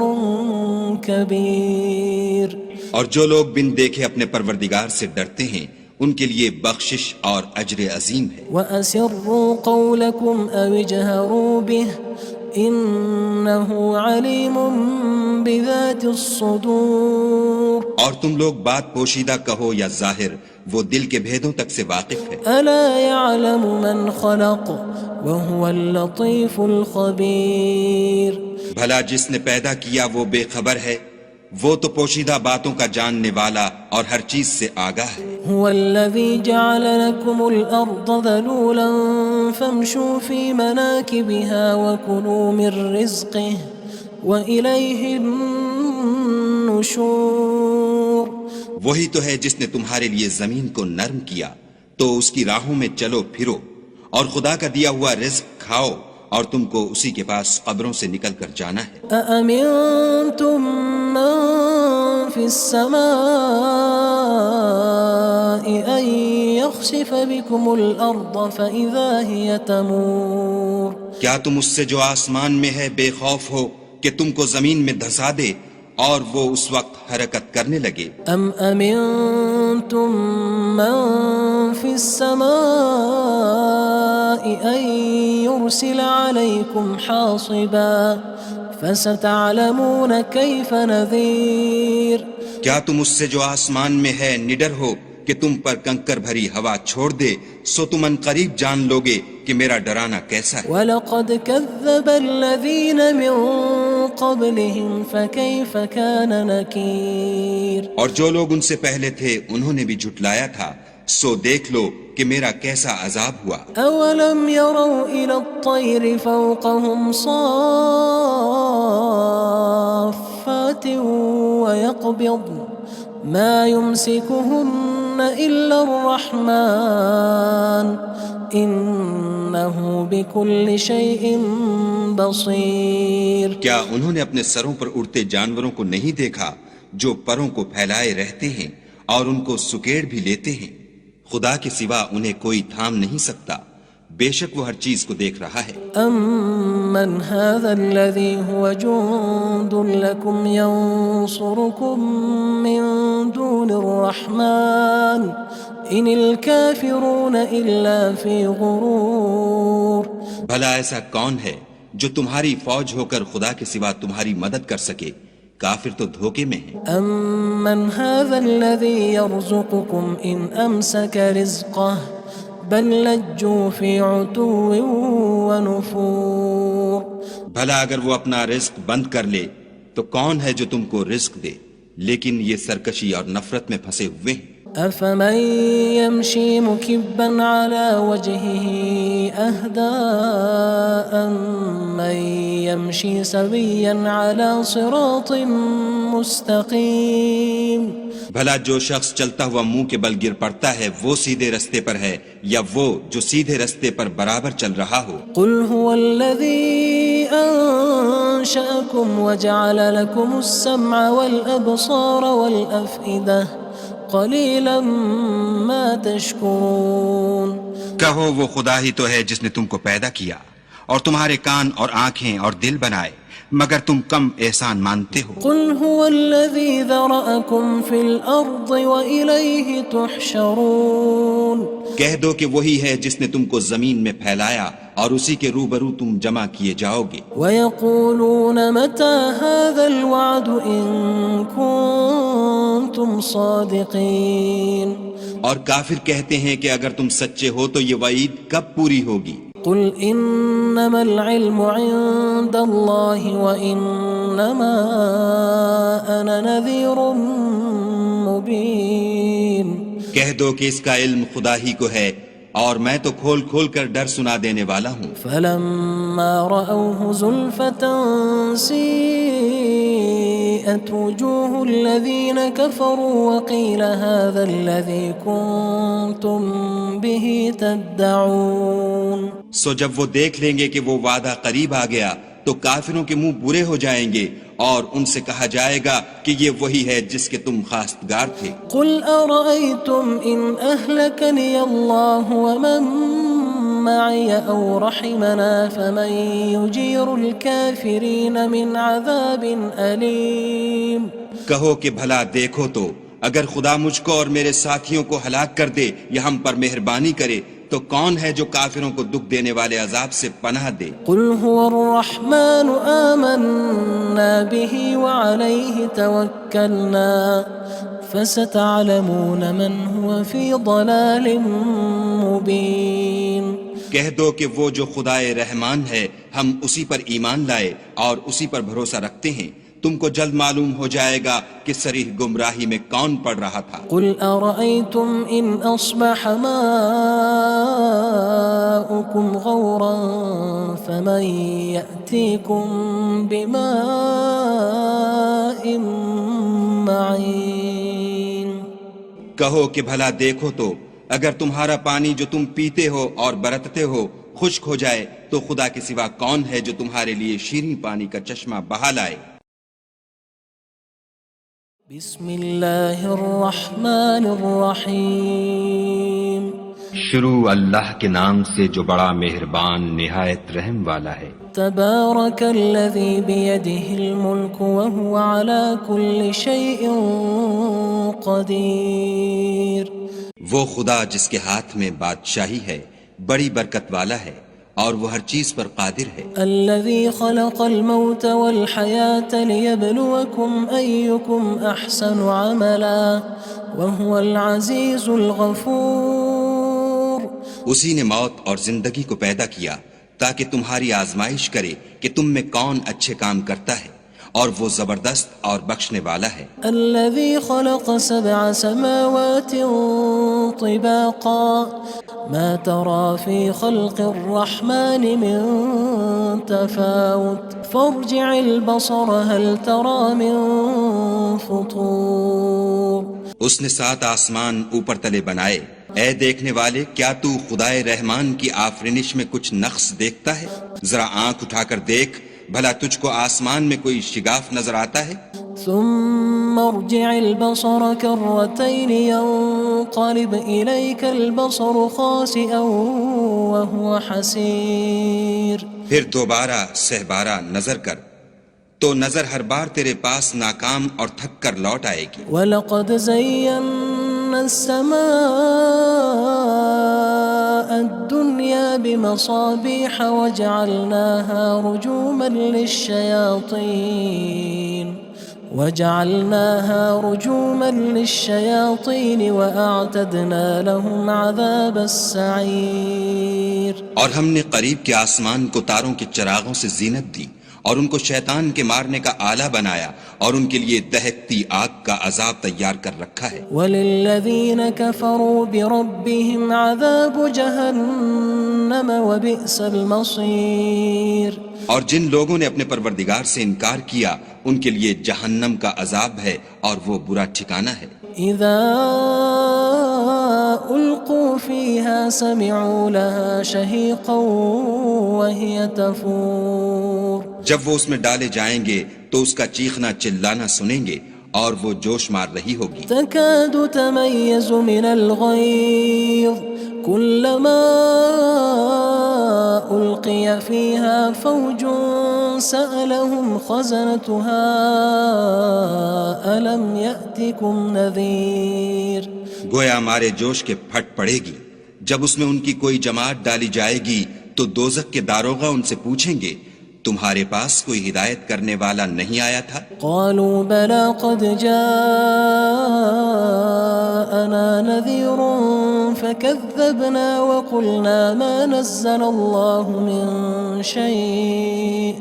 كبير۔ اور جو لوگ بن دیکھے اپنے پروردگار سے ڈرتے ہیں ان کے لیے بخشش اور اجر عظیم ہے۔ وَأَسِرُّوا قَوْلَكُمْ أَوِ اجْهَرُوا بِهِ إِنَّهُ عَلِيمٌ بذات الصدور اور تم لوگ بات پوشیدہ کہو یا ظاہر، وہ دل کے بھیدوں تک سے واقف ہے۔ ألا يعلم من خلق وهو اللطيف الخبير بھلا جس نے پیدا کیا وہ بے خبر ہے، وہ تو پوشیدہ باتوں کا جاننے والا اور ہر چیز سے آگاہ ہے۔ هو الذي جعل لكم الأرض ذلولا فامشوا في مناكبها وكلوا من رزقه وإليه النشور وہی تو ہے جس نے تمہارے لیے زمین کو نرم کیا، تو اس کی راہوں میں چلو پھرو اور خدا کا دیا ہوا رزق کھاؤ، اور تم کو اسی کے پاس قبروں سے نکل کر جانا ہے۔ أأمنتم من في السماء أن يخسف بكم الأرض فإذا هي تمور کیا تم اس سے جو آسمان میں ہے بے خوف ہو کہ تم کو زمین میں دھسا دے اور وہ اس وقت حرکت کرنے لگے؟ أم أمنتم من في السماء أن يرسل عليكم حاصبا فستعلمون كيف نذير کیا تم اس سے جو آسمان میں ہے نڈر ہو کہ تم پر کنکر بھری ہوا چھوڑ دے، سو تم ان قریب جان لوگے کہ میرا ڈرانا کیسا ہے۔ وَلَقَدْ كَذَّبَ الَّذِينَ مِن قَبْلِهِمْ فَكَيْفَ كَانَ نَكِيرٌ اور جو لوگ ان سے پہلے تھے انہوں نے بھی جھٹلایا تھا، سو دیکھ لو کہ میرا کیسا عذاب ہوا۔ أَوَلَمْ يَرَوْا إِلَى الطَّيْرِ فَوْقَهُمْ صَافَّاتٍ وَيَقْبِضْنَ مَا يُمْسِكُهُنَّ إِلَّا الرَّحْمَنُ إِنَّهُ بِكُلِّ شَيْءٍ بَصِيرٌ کیا انہوں نے اپنے سروں پر اڑتے جانوروں کو نہیں دیکھا جو پروں کو پھیلائے رہتے ہیں اور ان کو سکیڑ بھی لیتے ہیں؟ خدا کے سوا انہیں کوئی تھام نہیں سکتا، بے شک وہ ہر چیز کو دیکھ رہا ہے۔ أَمَّنْ هَذَا الَّذِي هُوَ جُندٌ لَكُمْ يَنصُرُكُم مِّن دُونِ الرَّحْمَنِ إِنِ الْكَافِرُونَ إِلَّا فِي غُرُورٍ بھلا ایسا کون ہے جو تمہاری فوج ہو کر خدا کے سوا تمہاری مدد کر سکے؟ کافر تو دھوکے میں ہیں۔ أَمَّنْ هَذَا الَّذِي يَرْزُقُكُمْ إِنْ أَمْسَكَ رِزْقَهُ بَلْ لَجُّوا فِي عُتُوٍّ وَنُفُورٍ بھلا اگر وہ اپنا رزق بند کر لے تو کون ہے جو تم کو رزق دے؟ لیکن یہ سرکشی اور نفرت میں پھنسے ہوئے ہیں۔ أَفَمَن يَمْشِي مُكِبًّا عَلَى وَجْهِهِ أَهْدَىٰ أَمَّن يَمْشِي سَوِيًّا عَلَى صِرَاطٍ مُّسْتَقِيمٍ بھلا جو شخص چلتا ہوا منہ کے بل گر پڑتا ہے وہ سیدھے رستے پر ہے یا وہ جو سیدھے رستے پر برابر چل رہا ہو؟ قُلْ هُوَ الَّذِي أَنشَأَكُمْ وَجَعَلَ لَكُمُ السَّمْعَ وَالْأَبْصَارَ وَالْأَفْئِدَةَ قَلِيلًا مَا تَشْكُرُونَ کہو وہ خدا ہی تو ہے جس نے تم کو پیدا کیا اور تمہارے کان اور آنکھیں اور دل بنائے، مگر تم کم احسان مانتے ہو۔ قُلْ هُوَ الَّذِي ذَرَأَكُمْ فِي الْأَرْضِ وَإِلَيْهِ تُحْشَرُونَ کہہ دو کہ وہی ہے جس نے تم کو زمین میں پھیلایا اور اسی کے روبرو تم جمع کیے جاؤ گے۔ وَيَقُولُونَ مَتَى هَذَا الْوَعْدُ إِن كُنتُمْ صَادِقِينَ اور کافر کہتے ہیں کہ اگر تم سچے ہو تو یہ وعید کب پوری ہوگی؟ قُلْ إِنَّمَا الْعِلْمُ عِندَ اللَّهِ وَإِنَّمَا أَنَا نَذِيرٌ مُّبِينٌ کہہ دو کہ اس کا علم خدا ہی کو ہے اور میں تو کھول کھول کر ڈر سنا دینے والا ہوں۔ فَلَمَّا رَأَوْهُ زُلْفَةً سِيئَتْ وُجُوهُ الَّذِينَ كَفَرُوا وَقِيلَ هَذَا الَّذِي كُنتُم بِهِ تَدَّعُونَ سو جب وہ دیکھ لیں گے کہ وہ وعدہ قریب آ گیا تو کافروں کے منہ برے ہو جائیں گے اور ان سے کہا جائے گا کہ یہ وہی ہے جس کے تم خواستگار تھے۔ قُلْ أَرَأَيْتُمْ إِنْ أَهْلَكَنِيَ اللَّهُ وَمَن مَّعِيَ أَوْ رَحِمَنَا فَمَن يُجِيرُ الْكَافِرِينَ مِنْ عَذَابٍ أَلِيمٍ کہو کہ بھلا دیکھو تو اگر خدا مجھ کو اور میرے ساتھیوں کو ہلاک کر دے یا ہم پر مہربانی کرے تو کون ہے جو کافروں کو دکھ دینے والے عذاب سے پناہ دے؟ قُلْ هُوَ الرَّحْمَنُ آمَنَّا آمنا به وعليه توكلنا فستعلمون من هو في ضلال مبين. کہہ دو کہ وہ جو خدائے رحمان ہے ہم اسی پر ایمان لائے اور اسی پر بھروسہ رکھتے ہیں، تم کو جلد معلوم ہو جائے گا کہ صریح گمراہی میں کون پڑ رہا تھا. قل أرأيتم إن أصبح ماؤكم غورا فمن يأتيكم بماء معين. کہو کہ بھلا دیکھو تو اگر تمہارا پانی جو تم پیتے ہو اور برتتے ہو خشک ہو جائے تو خدا کے سوا کون ہے جو تمہارے لیے شیریں پانی کا چشمہ بہا لائے. بسم اللہ الرحمن الرحیم. شروع اللہ کے نام سے جو بڑا مہربان نہایت رحم والا ہے. تبارک الذی بیدہ الملک وہو علی کل شیء قدیر. وہ خدا جس کے ہاتھ میں بادشاہی ہے بڑی برکت والا ہے اور وہ ہر چیز پر قادر ہے. الذي خلق الموت والحياة ليبلوكم أيكم أحسن عملا وهو العزيز الغفور. اسی نے موت اور زندگی کو پیدا کیا تاکہ تمہاری آزمائش کرے کہ تم میں کون اچھے کام کرتا ہے اور وہ زبردست اور بخشنے والا ہے. الذي خلق 7 سماوات طباقا ما ترى في خلق الرحمن من تفاوت فارجع البصر هل ترى من فطور. اس نے 7 آسمان اوپر تلے بنائے. اے دیکھنے والے کیا تو خدائے رحمان کی آفرینش میں کچھ نقص دیکھتا ہے؟ ذرا آنکھ اٹھا کر دیکھ بھلا تجھ کو آسمان میں کوئی شگاف نظر آتا ہے؟ ثم ارجع البصر كرتين ينقلب إليك البصر خاسئا وهو حسير. پھر دوبارہ سہبارہ نظر کر تو نظر ہر بار تیرے پاس ناکام اور تھک کر لوٹ آئے گی. وَلَقَدْ زَيَّنَّا السَّمَاءَ الدُّنْيَا بِمَصَابِيحَ وَجَعَلْنَاهَا رُجُومًا لِلشَّيَاطِينِ وَأَعْتَدْنَا لَهُمْ عَذَابَ السَّعِيرِ. اور ہم نے قریب کے آسمان کو تاروں کے چراغوں سے زینت دی اور ان کو شیطان کے مارنے کا آلہ بنایا اور ان کے لیے دہکتی آگ کا عذاب تیار کر رکھا ہے. وَلِلَّذِينَ كَفَرُوا بِرَبِّهِمْ عَذَابُ جَهَنَّمَ وَبِئْسَ الْمَصِيرُ. اور جن لوگوں نے اپنے پروردگار سے انکار کیا ان کے لیے جہنم کا عذاب ہے اور وہ برا ٹھکانہ ہے. اذا القوا فيها سمعوا لها شهيقا وهي تفور. جب وہ اس میں ڈالے جائیں گے تو اس کا چیخنا چلانا سنیں گے اور وہ جوش مار رہی ہوگی. تكاد تميز من الغيظ كلما ألقي فيها فوج سألهم خزنتها ألم يأتكم نذير. گویا مارے جوش کے پھٹ پڑے گی. جب اس میں ان کی کوئی جماعت ڈالی جائے گی تو دوزخ کے داروغہ ان سے پوچھیں گے تمہارے پاس کوئی ہدایت کرنے والا نہیں آیا تھا؟ قالوا بلى قد جاءنا نذير فكذبنا وقلنا ما نزل الله من شيء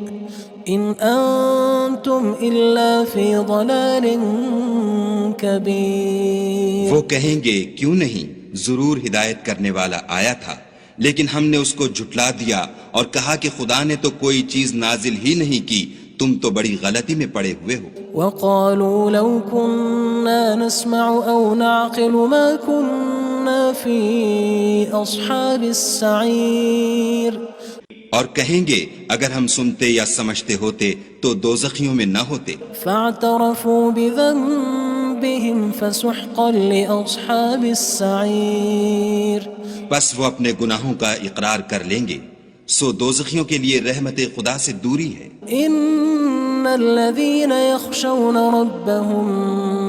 إن أنتم إلا في ضلال كبير. وہ کہیں گے کیوں نہیں، ضرور ہدایت کرنے والا آیا تھا، لیکن ہم نے اس کو جھٹلا دیا اور کہا کہ خدا نے تو کوئی چیز نازل ہی نہیں کی، تم تو بڑی غلطی میں پڑے ہوئے ہو. وقالوا لو كنا نسمع أو نعقل ما كنا في أصحاب السعير. اور کہیں گے اگر ہم سنتے یا سمجھتے ہوتے تو دوزخیوں میں نہ ہوتے. فاعترفوا بذنبهم فسحقا لأصحاب السعير. بس وہ اپنے گناہوں کا اقرار کر لیں گے، سو دوزخیوں کے لیے رحمت خدا سے دوری ہے. ان الذين يخشون ربهم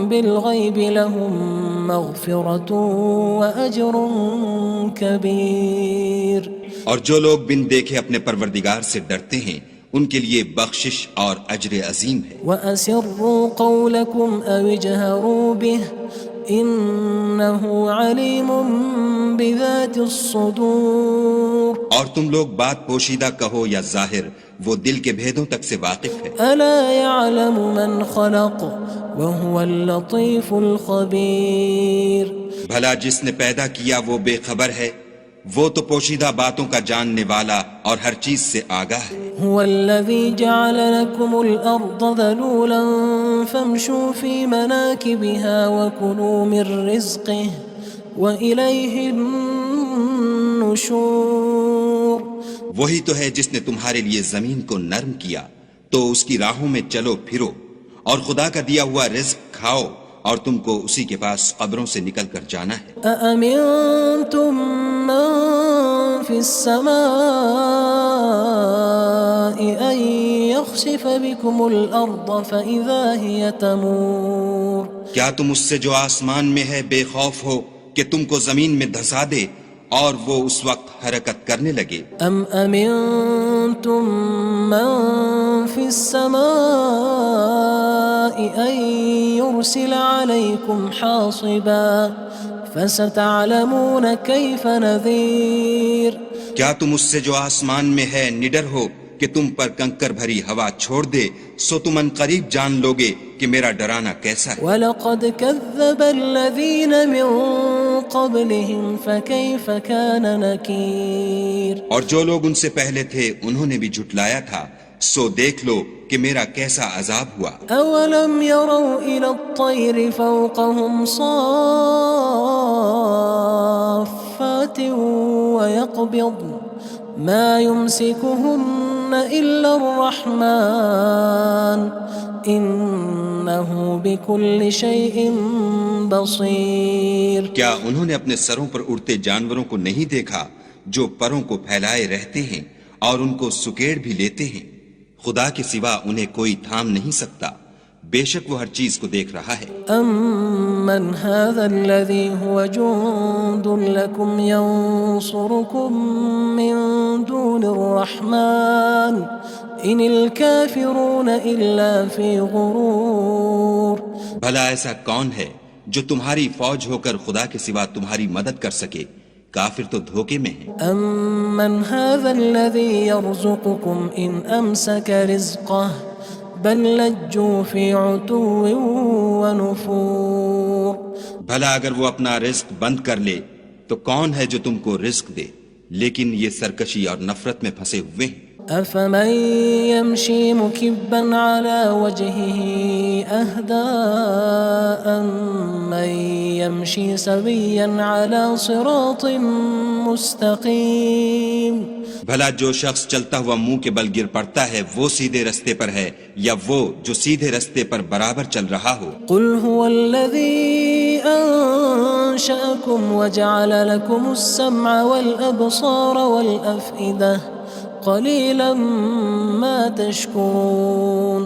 بالغيب لهم مغفرة وأجر كبير. اور جو لوگ بن دیکھے اپنے پروردگار سے ڈرتے ہیں ان کے لیے بخشش اور اجر عظیم ہے۔ وأسروا قولكم أو اجهروا به إنه عليم بذات الصدور اور تم لوگ بات پوشیدہ کہو یا ظاہر، وہ دل کے بھیدوں تک سے واقف ہے۔ ألا يعلم من خلق وهو اللطيف الخبير بھلا جس نے پیدا کیا وہ بے خبر ہے، وہ تو پوشیدہ باتوں کا جاننے والا اور ہر چیز سے آگاہ ہے۔ هو الذي جعل لكم الأرض ذلولا فامشوا في مناكبها وكلوا من رزقه وإليه النشور وہی تو ہے جس نے تمہارے لیے زمین کو نرم کیا تو اس کی راہوں میں چلو پھرو، اور خدا کا دیا ہوا رزق کھاؤ، اور تم کو اسی کے پاس قبروں سے نکل کر جانا ہے۔ أأمنتم من في السماء أن يخسف بكم الأرض فإذا هي تمور کیا تم اس سے جو آسمان میں ہے بے خوف ہو کہ تم کو زمین میں دھسا دے اور وہ اس وقت حرکت کرنے لگے؟ أم أمنتم من في السماء أن يرسل عليكم حاصبا فستعلمون كيف نذير کیا تم اس سے جو آسمان میں ہے نڈر ہو کہ تم پر کنکر بھری ہوا چھوڑ دے، سو تم ان قریب جان لوگے کہ میرا ڈرانا کیسا ہے۔ وَلَقَدْ كَذَّبَ الَّذِينَ مِن قَبْلِهِمْ فَكَيْفَ كَانَ نَكِيرٌ اور جو لوگ ان سے پہلے تھے انہوں نے بھی جھٹلایا تھا، سو دیکھ لو کہ میرا کیسا عذاب ہوا۔ أَوَلَمْ يَرَوْا إِلَى الطَّيْرِ فَوْقَهُمْ صَافَّاتٍ وَيَقْبِضْنَ مَا يُمْسِكُهُنَّ إِلَّا الرَّحْمَنُ إِنَّهُ بِكُلِّ شَيْءٍ بَصِيرٌ کیا انہوں نے اپنے سروں پر اڑتے جانوروں کو نہیں دیکھا جو پروں کو پھیلائے رہتے ہیں اور ان کو سکیڑ بھی لیتے ہیں؟ خدا کے سوا انہیں کوئی تھام نہیں سکتا، بے شک وہ ہر چیز کو دیکھ رہا ہے۔ أَمَّنْ هَذَا الَّذِي هُوَ جُندٌ لَكُمْ يَنصُرُكُم مِّن دُونِ الرَّحْمَنِ إِنِ الْكَافِرُونَ إِلَّا فِي غُرُورٍ بھلا ایسا کون ہے جو تمہاری فوج ہو کر خدا کے سوا تمہاری مدد کر سکے؟ کافر تو دھوکے میں ہیں۔ أَمَّنْ هَذَا الَّذِي يَرْزُقُكُمْ إِنْ أَمْسَكَ رِزْقَهُ بَلْ لَجُّوا فِي عُتُوٍّ وَنُفُورٍ بھلا اگر وہ اپنا رزق بند کر لے تو کون ہے جو تم کو رزق دے، لیکن یہ سرکشی اور نفرت میں پھنسے ہوئے ہیں۔ أَفَمَن يَمْشِي مُكِبًّا عَلَى وَجْهِهِ أَهْدَىٰ أَمَّن يَمْشِي سَوِيًّا عَلَى صِرَاطٍ مُّسْتَقِيمٍ بھلا جو شخص چلتا ہوا منہ کے بل گر پڑتا ہے وہ سیدھے رستے پر ہے یا وہ جو سیدھے رستے پر برابر چل رہا ہو؟ قُلْ هُوَ الَّذِي أَنشَأَكُمْ وَجَعَلَ لَكُمُ السَّمْعَ وَالْأَبْصَارَ وَالْأَفْئِدَةَ قَلِيلًا مَا تَشْكُرُونَ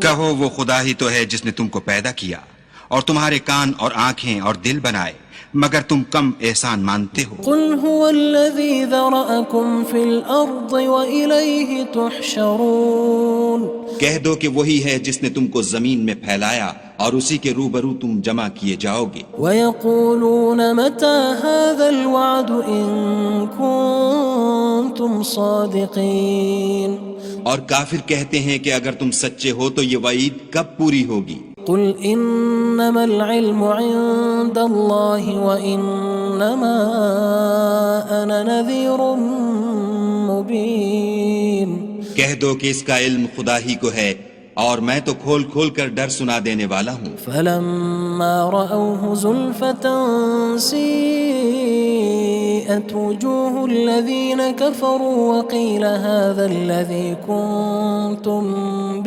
کہو وہ خدا ہی تو ہے جس نے تم کو پیدا کیا اور تمہارے کان اور آنکھیں اور دل بنائے، مگر تم کم احسان مانتے ہو۔ قُلْ هُوَ الَّذِي ذَرَأَكُمْ فِي الْأَرْضِ وَإِلَيْهِ تُحْشَرُونَ کہہ دو کہ وہی ہے جس نے تم کو زمین میں پھیلایا اور اسی کے روبرو تم جمع کیے جاؤ گے۔ وَيَقُولُونَ مَتَى هَذَا الْوَعْدُ إِن كُنتُمْ صَادِقِينَ اور کافر کہتے ہیں کہ اگر تم سچے ہو تو یہ وعید کب پوری ہوگی؟ قُلْ إِنَّمَا الْعِلْمُ عِندَ اللَّهِ وَإِنَّمَا أَنَا نَذِيرٌ مُّبِينٌ کہہ دو کہ اس کا علم خدا ہی کو ہے اور میں تو کھول کھول کر ڈر سنا دینے والا ہوں۔ فَلَمَّا رَأَوْهُ زُلْفَةً سِيئَتْ وُجُوهُ الَّذِينَ كَفَرُوا وَقِيلَ هَذَا الَّذِي كُنتُم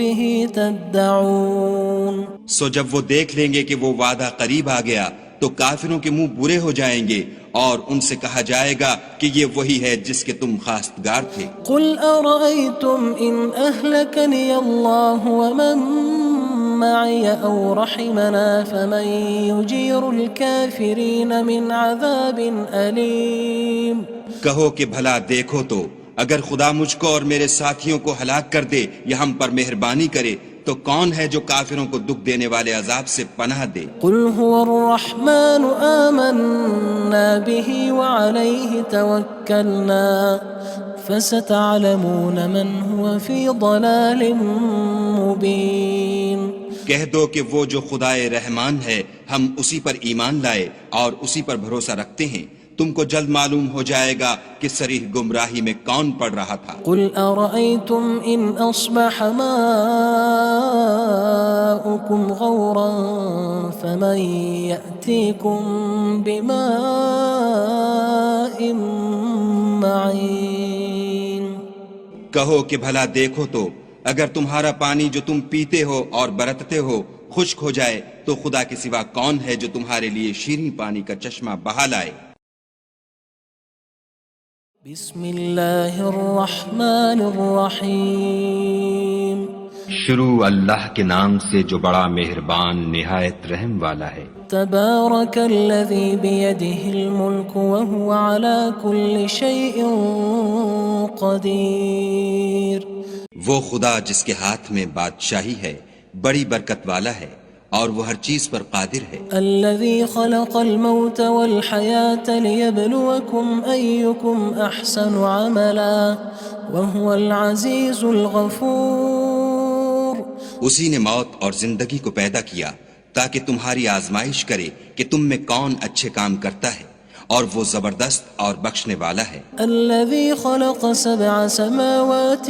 بِهِ تَدَّعُونَ سو جب وہ دیکھ لیں گے کہ وہ وعدہ قریب آ گیا تو کافروں کے منہ برے ہو جائیں گے اور ان سے کہا جائے گا کہ یہ وہی ہے جس کے تم خواستگار تھے۔ قُلْ أَرَأَيْتُمْ إِنْ أَهْلَكَنِيَ اللَّهُ وَمَن مَّعِيَ أَوْ رَحِمَنَا فَمَن يُجِيرُ الْكَافِرِينَ مِنْ عَذَابٍ أَلِيمٍ کہو کہ بھلا دیکھو تو اگر خدا مجھ کو اور میرے ساتھیوں کو ہلاک کر دے یا ہم پر مہربانی کرے تو کون ہے جو کافروں کو دکھ دینے والے عذاب سے پناہ دے؟ قل هو الرحمن آمنا به وعليه توكلنا فستعلمون من هو في ضلال مبين. کہہ دو کہ وہ جو خدائے رحمان ہے ہم اسی پر ایمان لائے اور اسی پر بھروسہ رکھتے ہیں، تم کو جلد معلوم ہو جائے گا کہ صریح گمراہی میں کون پڑ رہا تھا. قل أرأيتم إن أصبح ماؤكم غورا فمن يأتيكم بماء معين. کہو کہ بھلا دیکھو تو اگر تمہارا پانی جو تم پیتے ہو اور برتتے ہو خشک ہو جائے تو خدا کے سوا کون ہے جو تمہارے لیے شیریں پانی کا چشمہ بہا لائے. بسم اللہ الرحمن الرحیم. شروع اللہ کے نام سے جو بڑا مہربان نہایت رحم والا ہے. تبارک الذی بیدہ الملک وہو علی کل شیء قدیر. وہ خدا جس کے ہاتھ میں بادشاہی ہے بڑی برکت والا ہے اور وہ ہر چیز پر قادر ہے. الذي خلق الموت والحياة ليبلوكم أيكم أحسن عملا وهو العزيز الغفور. اسی نے موت اور زندگی کو پیدا کیا تاکہ تمہاری آزمائش کرے کہ تم میں کون اچھے کام کرتا ہے اور وہ زبردست اور بخشنے والا ہے. الذي خلق 7 سماوات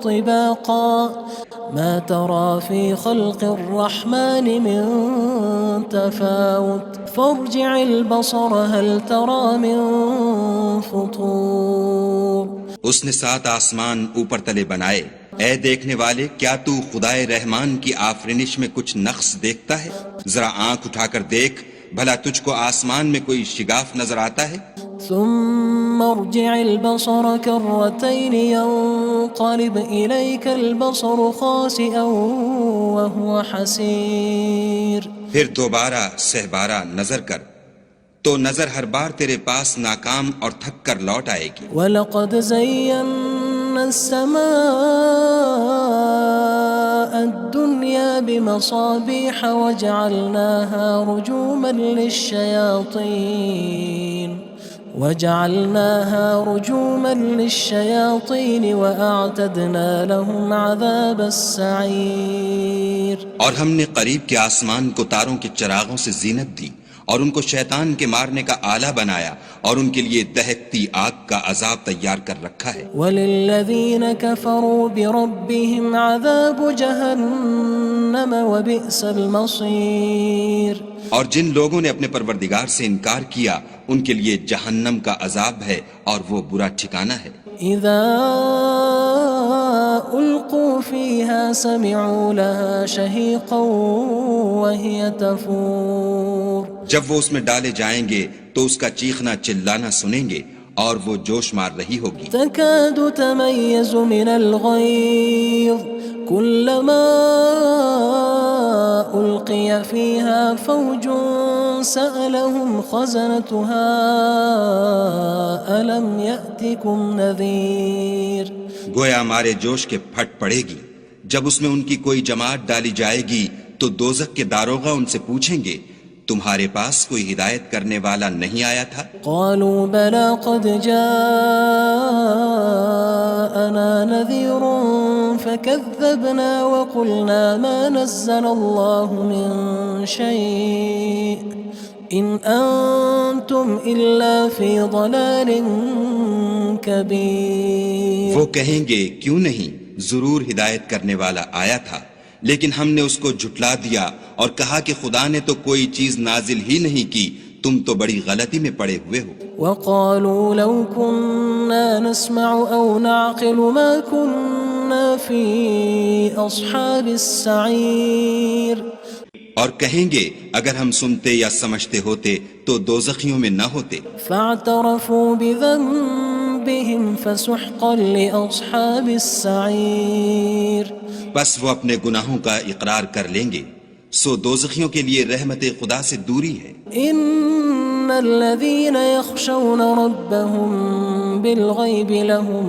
طباقا ما ترى في خلق الرحمن من تفاوت فارجع البصر هل ترى من فطور. اس نے 7 آسمان اوپر تلے بنائے. اے دیکھنے والے کیا تو خدائے رحمان کی آفرینش میں کچھ نقص دیکھتا ہے؟ ذرا آنکھ اٹھا کر دیکھ بھلا تجھ کو آسمان میں کوئی شگاف نظر آتا ہے؟ ثم ارجع البصر كرتين ينقلب إليك البصر خاسئا وهو حسير. پھر دوبارہ سہبارہ نظر کر تو نظر ہر بار تیرے پاس ناکام اور تھک کر لوٹ آئے گی. وَلَقَدْ زَيَّنَّا السَّمَاءَ الدُّنْيَا بِمَصَابِيحَ وَجَعَلْنَاهَا رُجُومًا لِلشَّيَاطِينِ وَأَعْتَدْنَا لَهُمْ عَذَابَ السَّعِيرِ. اور ہم نے قریب کے آسمان کو تاروں کے چراغوں سے زینت دی اور ان کو شیطان کے مارنے کا آلہ بنایا اور ان کے لیے دہکتی آگ کا عذاب تیار کر رکھا ہے. وَلِلَّذِينَ كَفَرُوا بِرَبِّهِمْ عَذَابُ جَهَنَّمَ وَبِئْسَ الْمَصِيرُ. اور جن لوگوں نے اپنے پروردگار سے انکار کیا ان کے لیے جہنم کا عذاب ہے اور وہ برا ٹھکانہ ہے. اذا القوا فيها سمعوا لها شهيقا وهي تفور. جب وہ اس میں ڈالے جائیں گے تو اس کا چیخنا چلانا سنیں گے اور وہ جوش مار رہی ہوگی. تكاد تميز من الغيظ كلما ألقي فيها فوج سألهم خزنتها ألم يأتكم نذير. گویا ہمارے جوش کے پھٹ پڑے گی جب اس میں ان کی کوئی جماعت ڈالی جائے گی تو دوزخ کے داروغہ ان سے پوچھیں گے تمہارے پاس کوئی ہدایت کرنے والا نہیں آیا تھا؟ قالوا بلى قد جاءنا نذير فكذبنا وقلنا ما نزل الله من شيء إن أنتم إلا في ضلال كبير. وہ کہیں گے کیوں نہیں، ضرور ہدایت کرنے والا آیا تھا، لیکن ہم نے اس کو جھٹلا دیا اور کہا کہ خدا نے تو کوئی چیز نازل ہی نہیں کی، تم تو بڑی غلطی میں پڑے ہوئے ہو. وقالوا لو كنا نسمع أو نعقل ما كنا في أصحاب السعير. اور کہیں گے اگر ہم سنتے یا سمجھتے ہوتے تو دوزخیوں میں نہ ہوتے. فاعترفوا بذنبهم فسحقا لأصحاب السعير. بس وہ اپنے گناہوں کا اقرار کر لیں گے، سو دوزخیوں کے لیے رحمت خدا سے دوری ہے. ان الذين يخشون ربهم بالغيب لهم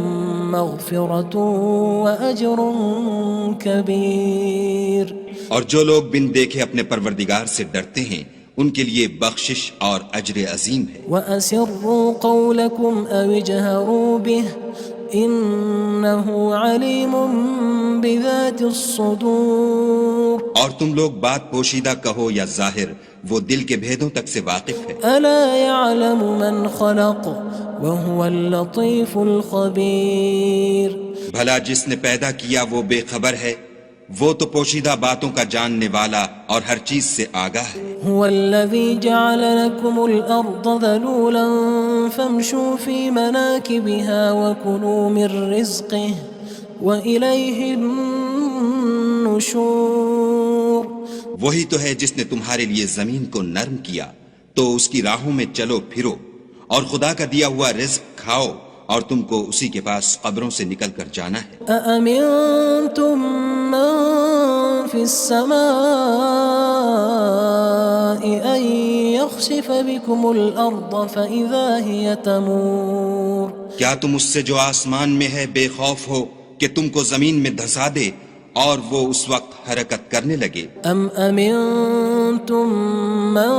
مغفرة وأجر كبير. اور جو لوگ بن دیکھے اپنے پروردگار سے ڈرتے ہیں ان کے لیے بخشش اور اجر عظیم ہے. وَأَسِرُّوا قَوْلَكُمْ أَوِ اجْهَرُوا بِهِ إِنَّهُ عَلِيمٌ بِذَاتِ الصُّدُورِ. اور تم لوگ بات پوشیدہ کہو یا ظاہر، وہ دل کے بھیدوں تک سے واقف ہے. أَلَا يَعْلَمُ مَنْ خَلَقَ وَهُوَ اللَّطِيفُ الْخَبِيرُ. بھلا جس نے پیدا کیا وہ بے خبر ہے، وہ تو پوشیدہ باتوں کا جاننے والا اور ہر چیز سے آگاہ ہے. هو الذي جعل لكم الأرض ذلولا فامشوا في مناكبها وكلوا من رزقه وإليه النشور. وہی تو ہے جس نے تمہارے لیے زمین کو نرم کیا تو اس کی راہوں میں چلو پھرو اور خدا کا دیا ہوا رزق کھاؤ اور تم کو اسی کے پاس قبروں سے نکل کر جانا ہے. أأمنتم من في السماء أن يخسف بكم الأرض فإذا هي تمور. کیا تم اس سے جو آسمان میں ہے بے خوف ہو کہ تم کو زمین میں دھسا دے اور وہ اس وقت حرکت کرنے لگے؟ أم أمنتم من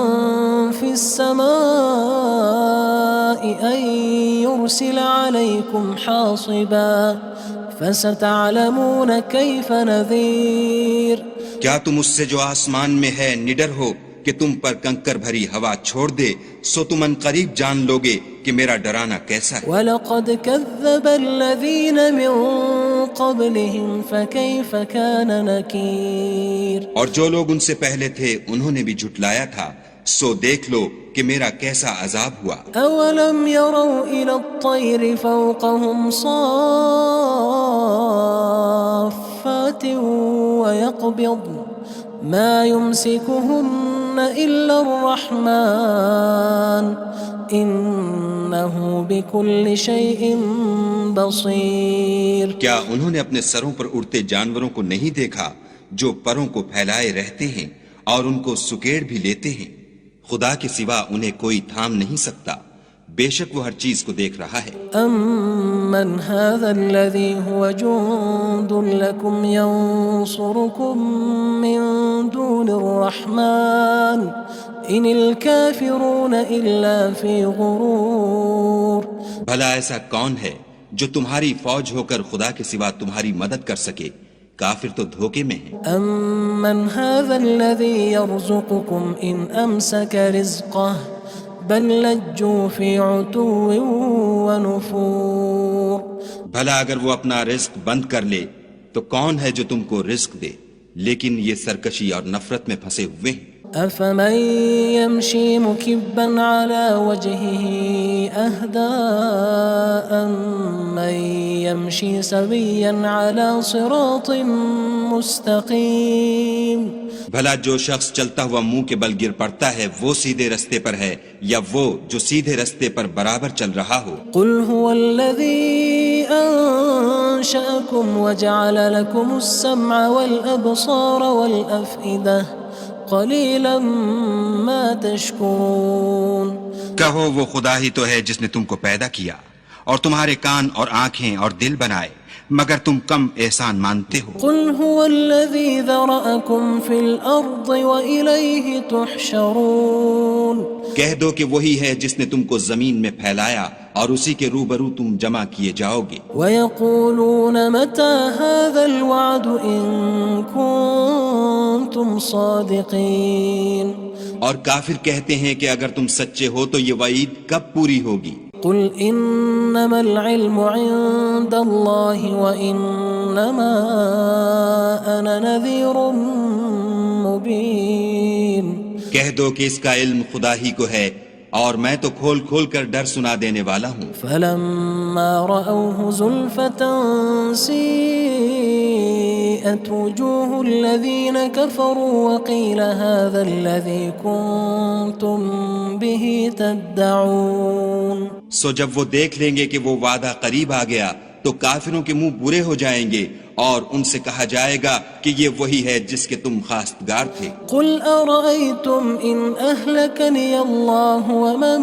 في السماء أن يرسل عليكم حاصبا فستعلمون كيف نذير. کیا تم اس سے جو آسمان میں ہے نڈر ہو کہ تم پر کنکر بھری ہوا چھوڑ دے، سو تم ان قریب جان لوگے کہ میرا ڈرانا کیسا ہے. وَلَقَدْ كَذَّبَ الَّذِينَ مِن قَبْلِهِمْ فَكَيْفَ كَانَ نَكِيرٌ. اور جو لوگ ان سے پہلے تھے انہوں نے بھی جھٹلایا تھا، سو دیکھ لو کہ میرا کیسا عذاب ہوا. أَوَلَمْ يَرَوْا إِلَى الطَّيْرِ فَوْقَهُمْ صَافَّاتٍ وَيَقْبِضْنَ مَا يُمْسِكُهُنَّ إِلَّا الرَّحْمَنُ إِنَّهُ بِكُلِّ شَيْءٍ بَصِيرٌ. کیا انہوں نے اپنے سروں پر اڑتے جانوروں کو نہیں دیکھا جو پروں کو پھیلائے رہتے ہیں اور ان کو سکیڑ بھی لیتے ہیں؟ خدا کے سوا انہیں کوئی تھام نہیں سکتا، بے شک وہ ہر چیز کو دیکھ رہا ہے. أَمَّنْ هَذَا الَّذِي هُوَ جُندٌ لَكُمْ يَنصُرُكُم مِّن دُونِ الرَّحْمَنِ إِنِ الْكَافِرُونَ إِلَّا فِي غُرُورٍ. بھلا ایسا کون ہے جو تمہاری فوج ہو کر خدا کے سوا تمہاری مدد کر سکے؟ کافر تو دھوکے میں ہیں. أَمَّنْ هَذَا الَّذِي يَرْزُقُكُمْ إِنْ أَمْسَكَ رِزْقَهُ بَلْ لَجُّوا فِي عُتُوٍّ وَنُفُورٍ. بھلا اگر وہ اپنا رزق بند کر لے تو کون ہے جو تم کو رزق دے؟ لیکن یہ سرکشی اور نفرت میں پھنسے ہوئے ہیں. أَفَمَن يَمْشِي مُكِبًّا عَلَى وَجْهِهِ أَهْدَىٰ أَمَّن يَمْشِي سَوِيًّا عَلَى صِرَاطٍ مُّسْتَقِيمٍ. بھلا جو شخص چلتا ہوا منہ کے بل گر پڑتا ہے وہ سیدھے رستے پر ہے یا وہ جو سیدھے رستے پر برابر چل رہا ہو؟ قُلْ هُوَ الَّذِي أَنشَأَكُمْ وَجَعَلَ لَكُمُ السَّمْعَ وَالْأَبْصَارَ وَالْأَفْئِدَةَ قَلِيلًا مَا تَشْكُرُونَ. کہو وہ خدا ہی تو ہے جس نے تم کو پیدا کیا اور تمہارے کان اور آنکھیں اور دل بنائے، مگر تم کم احسان مانتے ہو. قُلْ هُوَ الَّذِي ذَرَأَكُمْ فِي الْأَرْضِ وَإِلَيْهِ تُحْشَرُونَ. کہہ دو کہ وہی ہے جس نے تم کو زمین میں پھیلایا اور اسی کے روبرو تم جمع کیے جاؤ گے. وَيَقُولُونَ مَتَى هَذَا الْوَعْدُ إِن كُنتُمْ صَادِقِينَ. اور کافر کہتے ہیں کہ اگر تم سچے ہو تو یہ وعید کب پوری ہوگی؟ قُلْ إِنَّمَا الْعِلْمُ عِندَ اللَّهِ وَإِنَّمَا أَنَا نَذِيرٌ مُّبِينٌ. کہہ دو کہ اس کا علم خدا ہی کو ہے اور میں تو کھول کھول کر ڈر سنا دینے والا ہوں. فَلَمَّا رَأَوْهُ زُلْفَةً سِيئَتْ وُجُوهُ الَّذِينَ كَفَرُوا وَقِيلَ هَذَا الَّذِي كُنتُم بِهِ تَدَّعُونَ. سو جب وہ دیکھ لیں گے کہ وہ وعدہ قریب آ گیا تو کافروں کے منہ برے ہو جائیں گے اور ان سے کہا جائے گا کہ یہ وہی ہے جس کے تم خواستگار تھے. قُلْ أَرَأَيْتُمْ إِنْ أَهْلَكَنِيَ اللَّهُ وَمَن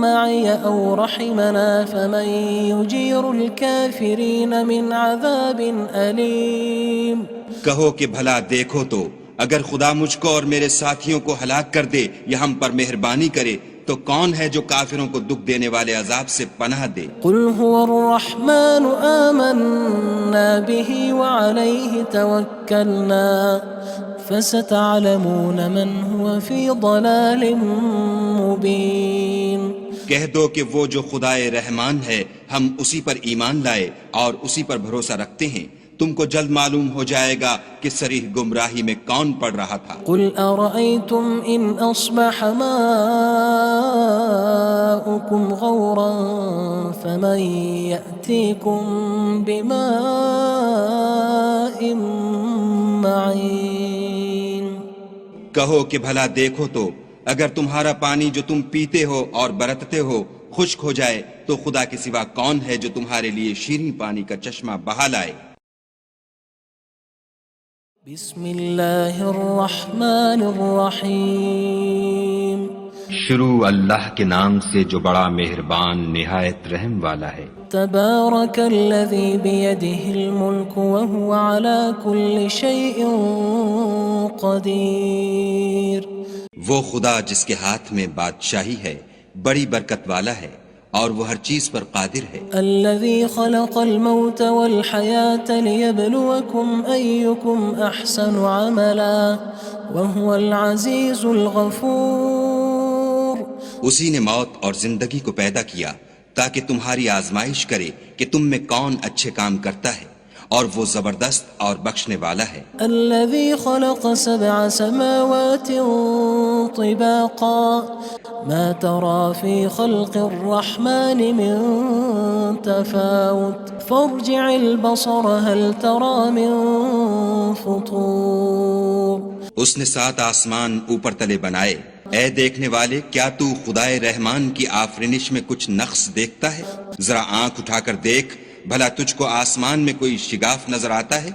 معي أو رحمنا فمن يجير الكافرين من عذاب أليم کہو کہ بھلا دیکھو تو اگر خدا مجھ کو اور میرے ساتھیوں کو ہلاک کر دے یا ہم پر مہربانی کرے تو کون ہے جو کافروں کو دکھ دینے والے عذاب سے پناہ دے؟ قل هو الرحمن آمنا به وعليه توكلنا فستعلمون من هو في ضلال مبين کہہ دو کہ وہ جو خدائے رحمان ہے ہم اسی پر ایمان لائے اور اسی پر بھروسہ رکھتے ہیں، تم کو جلد معلوم ہو جائے گا کہ صریح گمراہی میں کون پڑ رہا تھا۔ قل أرأيتم إن أصبح ماؤكم غورا فمن يأتيكم بماء معين کہو کہ بھلا دیکھو تو اگر تمہارا پانی جو تم پیتے ہو اور برتتے ہو خشک ہو جائے تو خدا کے سوا کون ہے جو تمہارے لیے شیریں پانی کا چشمہ بہا لائے؟ بسم اللہ الرحمن الرحیم شروع اللہ کے نام سے جو بڑا مہربان نہایت رحم والا ہے۔ تبارک الذی بیدہ الملک وہو علی کل شیء قدیر وہ خدا جس کے ہاتھ میں بادشاہی ہے بڑی برکت والا ہے اور وہ ہر چیز پر قادر ہے۔ الذي خلق الموت والحياة ليبلوكم أيكم أحسن عملا وهو العزيز الغفور اسی نے موت اور زندگی کو پیدا کیا تاکہ تمہاری آزمائش کرے کہ تم میں کون اچھے کام کرتا ہے، اور وہ زبردست اور بخشنے والا ہے۔ الذي خلق 7 سماوات طباقا ما ترى في خلق الرحمن من تفاوت فارجع البصر هل ترى من فطور اس نے 7 آسمان اوپر تلے بنائے، اے دیکھنے والے کیا تو خدائے رحمان کی آفرینش میں کچھ نقص دیکھتا ہے؟ ذرا آنکھ اٹھا کر دیکھ، بھلا تجھ کو آسمان میں کوئی شگاف نظر آتا ہے؟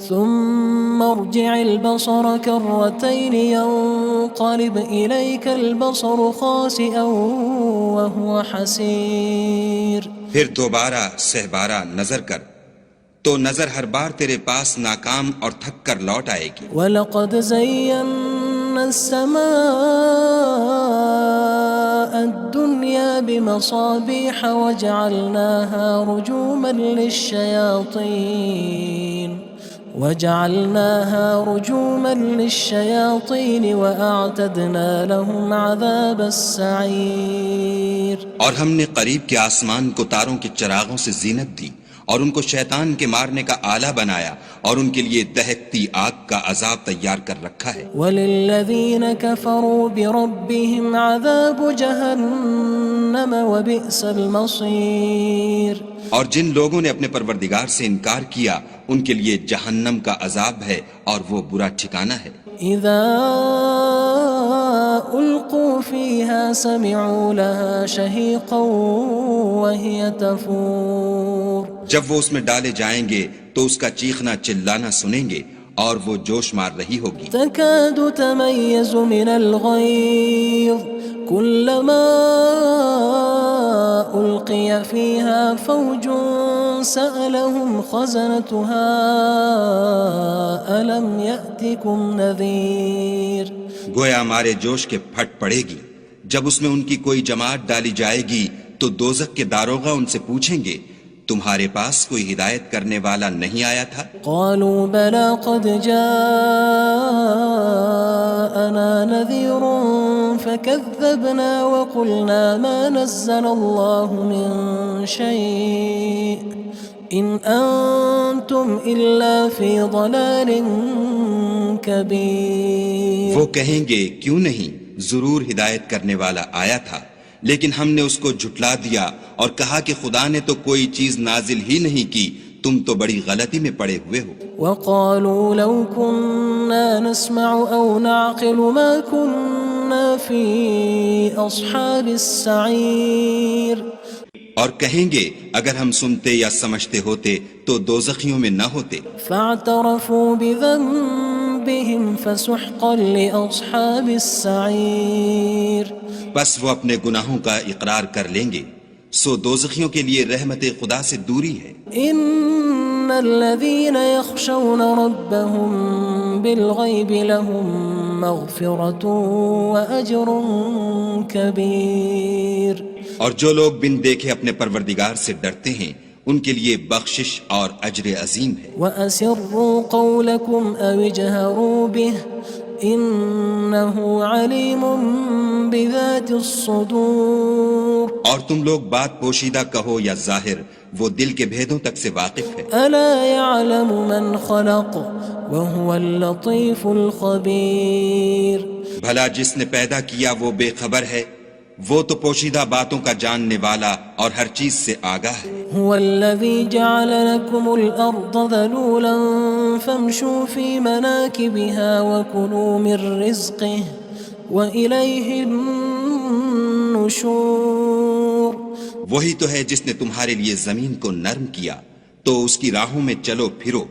ثم ارجع البصر كرتين ينقلب إليك البصر خاسئا وهو حسير پھر دوبارہ سہبارہ نظر کر تو نظر ہر بار تیرے پاس ناکام اور تھک کر لوٹ آئے گی۔ وَلَقَدْ زَيَّنَّا السَّمَاءَ الدُّنْيَا بِمَصَابِيحَ وَجَعَلْنَاهَا رُجُومًا لِلشَّيَاطِينِ وَأَعْتَدْنَا لَهُمْ عَذَابَ السَّعِيرِ اور ہم نے قریب کے آسمان کو تاروں کے چراغوں سے زینت دی اور ان کو شیطان کے مارنے کا آلہ بنایا اور ان کے لیے دہکتی آگ کا عذاب تیار کر رکھا ہے۔ وَلِلَّذِينَ كَفَرُوا بِرَبِّهِمْ عَذَابُ جَهَنَّمَ وَبِئْسَ الْمَصِيرُ اور جن لوگوں نے اپنے پروردگار سے انکار کیا ان کے لیے جہنم کا عذاب ہے اور وہ برا ٹھکانہ ہے۔ اذا القوا فيها سمعوا لها شهيقا وهي تفور جب وہ اس میں ڈالے جائیں گے تو اس کا چیخنا چلانا سنیں گے اور وہ جوش مار رہی ہوگی۔ تكاد تميز من الغيظ كلما ألقي فيها فوج سألهم خزنتها ألم يأتكم نذير گویا مارے جوش کے پھٹ پڑے گی جب اس میں ان کی کوئی جماعت ڈالی جائے گی تو دوزخ کے داروغہ ان سے پوچھیں گے تمہارے پاس کوئی ہدایت کرنے والا نہیں آیا تھا؟ قالوا بلى قد جاءنا نذير فكذبنا وقلنا ما نزل الله من شيء إن أنتم إلا في ضلال كبير وہ کہیں گے کیوں نہیں، ضرور ہدایت کرنے والا آیا تھا، لیکن ہم نے اس کو جھٹلا دیا اور کہا کہ خدا نے تو کوئی چیز نازل ہی نہیں کی، تم تو بڑی غلطی میں پڑے ہوئے ہو۔ وقالوا لو كنا نسمع أو نعقل ما كنا في أصحاب السعير اور کہیں گے اگر ہم سنتے یا سمجھتے ہوتے تو دوزخیوں میں نہ ہوتے۔ فاعترفوا بذنبهم بذنوبهم فسحقا لأصحاب السعير بس وہ اپنے گناہوں کا اقرار کر لیں گے، سو دوزخیوں کے لیے رحمت خدا سے دوری ہے۔ إن الذين يخشون ربهم بالغيب لهم مغفرة وأجر كبير اور جو لوگ بن دیکھے اپنے پروردگار سے ڈرتے ہیں ان کے لیے بخشش اور اجر عظیم ہے۔ وأسروا قولكم أو اجهروا به إنه عليم بذات الصدور اور تم لوگ بات پوشیدہ کہو یا ظاہر، وہ دل کے بھیدوں تک سے واقف ہے۔ ألا يعلم من خلق وهو اللطيف الخبير بھلا جس نے پیدا کیا وہ بے خبر ہے، وہ تو پوشیدہ باتوں کا جاننے والا اور ہر چیز سے آگاہ ہے۔ هو الذي جعل لكم الأرض ذلولا فامشوا في مناكبها وكلوا من رزقه وإليه النشور وہی تو ہے جس نے تمہارے لیے زمین کو نرم کیا تو اس کی راہوں میں چلو پھرو،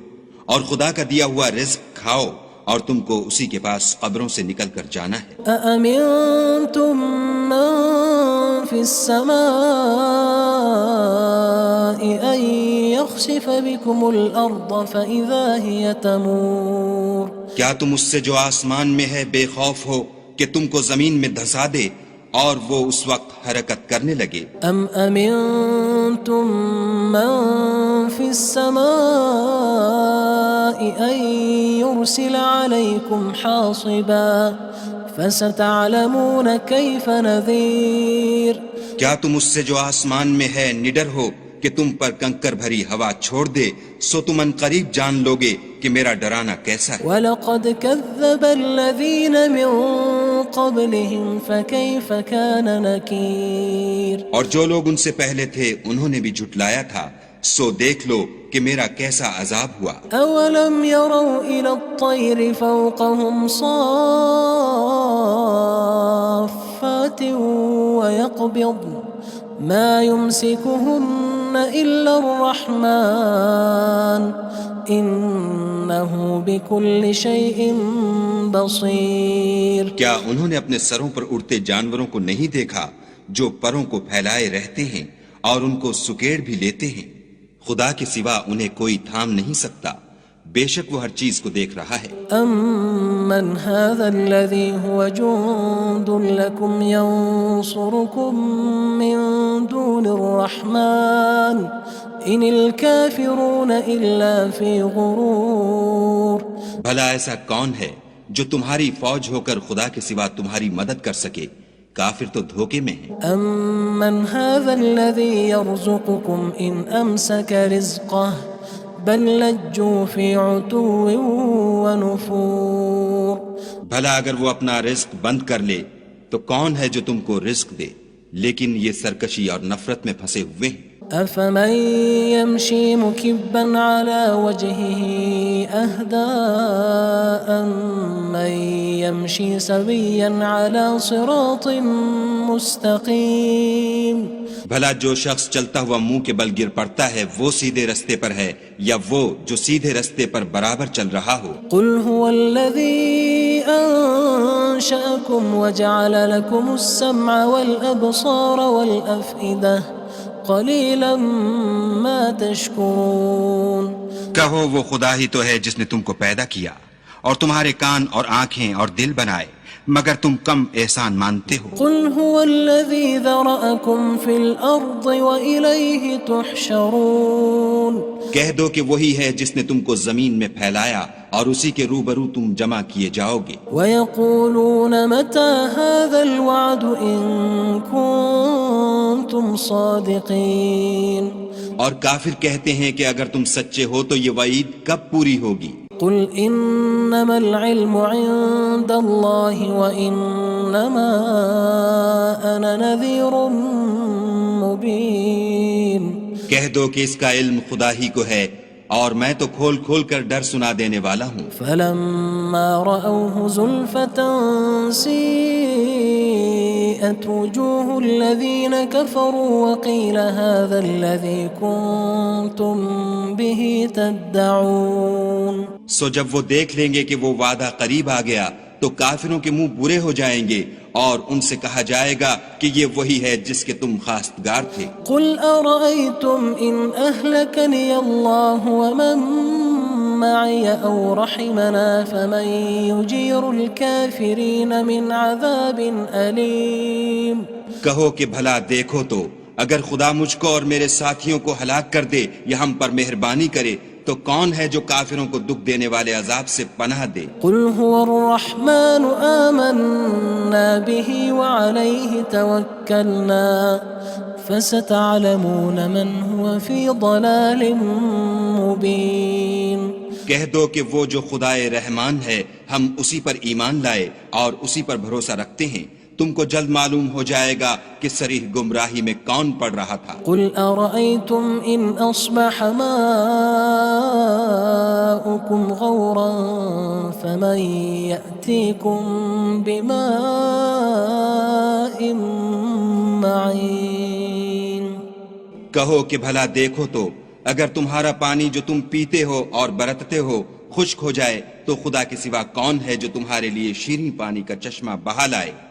اور خدا کا دیا ہوا رزق کھاؤ، اور تم کو اسی کے پاس قبروں سے نکل کر جانا ہے۔ أأمنتم من في السماء أن يخسف بكم الأرض فإذا هي تمور کیا تم اس سے جو آسمان میں ہے بے خوف ہو کہ تم کو زمین میں دھسا دے اور وہ اس وقت حرکت کرنے لگے؟ أم أمنتم من في السماء أن يرسل عليكم حاصبا فستعلمون كيف نذير کیا تم اس سے جو آسمان میں ہے نڈر ہو کہ تم پر کنکر بھری ہوا چھوڑ دے، سو تم ان قریب جان لوگے کہ میرا ڈرانا کیسا ہے۔ وَلَقَدْ كَذَّبَ الَّذِينَ مِن قَبْلِهِمْ فَكَيْفَ كَانَ نَكِيرٌ اور جو لوگ ان سے پہلے تھے انہوں نے بھی جھٹلایا تھا، سو دیکھ لو کہ میرا کیسا عذاب ہوا۔ أَوَلَمْ يَرَوْا إِلَى الطَّيْرِ فَوْقَهُمْ صَافَّاتٍ وَيَقْبِضْنَ مَا يُمْسِكُهُنَّ إِلَّا الرَّحْمَنُ إِنَّهُ بِكُلِّ شَيْءٍ بَصِيرٌ کیا انہوں نے اپنے سروں پر اڑتے جانوروں کو نہیں دیکھا جو پروں کو پھیلائے رہتے ہیں اور ان کو سکیڑ بھی لیتے ہیں؟ خدا کے سوا انہیں کوئی تھام نہیں سکتا، بے شک وہ ہر چیز کو دیکھ رہا ہے۔ أَمَّنْ هَذَا الَّذِي هُوَ جُندٌ لَكُمْ يَنصُرُكُم مِّن دُونِ الرَّحْمَنِ إِنِ الْكَافِرُونَ إِلَّا فِي غُرُورٍ بھلا ایسا کون ہے جو تمہاری فوج ہو کر خدا کے سوا تمہاری مدد کر سکے؟ کافر تو دھوکے میں ہیں۔ أَمَّنْ هَذَا الَّذِي يَرْزُقُكُمْ إِنْ أَمْسَكَ رِزْقَهُ بَلْ لَجُّوا فِي عُتُوٍّ وَنُفُورٍ بھلا اگر وہ اپنا رزق بند کر لے تو کون ہے جو تم کو رزق دے؟ لیکن یہ سرکشی اور نفرت میں پھنسے ہوئے ہیں۔ أَفَمَن يَمْشِي مُكِبًّا عَلَى وَجْهِهِ أَهْدَىٰ أَمَّن يَمْشِي سَوِيًّا عَلَى صِرَاطٍ مُّسْتَقِيمٍ بھلا جو شخص چلتا ہوا منہ کے بل گر پڑتا ہے وہ سیدھے رستے پر ہے یا وہ جو سیدھے رستے پر برابر چل رہا ہو؟ قُلْ هُوَ الَّذِي أَنشَأَكُمْ وَجَعَلَ لَكُمُ السَّمْعَ وَالْأَبْصَارَ وَالْأَفْئِدَةَ قَلِيلًا مَا تَشْكُرُونَ کہو وہ خدا ہی تو ہے جس نے تم کو پیدا کیا اور تمہارے کان اور آنکھیں اور دل بنائے، مگر تم کم احسان مانتے ہو۔ قُلْ هُوَ الَّذِي ذَرَأَكُمْ فِي الْأَرْضِ وَإِلَيْهِ تُحْشَرُونَ کہہ دو کہ وہی ہے جس نے تم کو زمین میں پھیلایا اور اسی کے روبرو تم جمع کیے جاؤ گے۔ وَيَقُولُونَ مَتَى هَذَا الْوَعْدُ إِن كُنتُمْ صَادِقِينَ اور کافر کہتے ہیں کہ اگر تم سچے ہو تو یہ وعید کب پوری ہوگی؟ قُلْ إِنَّمَا الْعِلْمُ عِندَ اللَّهِ وَإِنَّمَا أَنَا نَذِيرٌ مُّبِينٌ کہہ دو کہ اس کا علم خدا ہی کو ہے اور میں تو کھول کھول کر ڈر سنا دینے والا ہوں۔ فَلَمَّا رَأَوْهُ زُلْفَةً سِيئَتْ وُجُوهُ الَّذِينَ كَفَرُوا وَقِيلَ هَذَا الَّذِي كُنتُم بِهِ تَدَّعُونَ سو جب وہ دیکھ لیں گے کہ وہ وعدہ قریب آ گیا تو کافروں کے منہ برے ہو جائیں گے اور ان سے کہا جائے گا کہ یہ وہی ہے جس کے تم خواستگار تھے۔ قل أرأيتم إن أهلكني الله ومن معي أو رحمنا فمن يجير الكافرين من عذاب أليم۔ کہو کہ بھلا دیکھو تو اگر خدا مجھ کو اور میرے ساتھیوں کو ہلاک کر دے یا ہم پر مہربانی کرے تو کون ہے جو کافروں کو دکھ دینے والے عذاب سے پناہ دے؟ قل هو الرحمن آمنا به وعليه توكلنا فستعلمون من هو في ضلال مبين۔ کہہ دو کہ وہ جو خدائے رحمان ہے ہم اسی پر ایمان لائے اور اسی پر بھروسہ رکھتے ہیں، تم کو جلد معلوم ہو جائے گا کہ صریح گمراہی میں کون پڑ رہا تھا۔ قل أرأيتم إن أصبح ماؤكم غورا فمن يأتيكم بماء معين۔ کہو کہ بھلا دیکھو تو اگر تمہارا پانی جو تم پیتے ہو اور برتتے ہو خشک ہو جائے تو خدا کے سوا کون ہے جو تمہارے لیے شیریں پانی کا چشمہ بہا لائے؟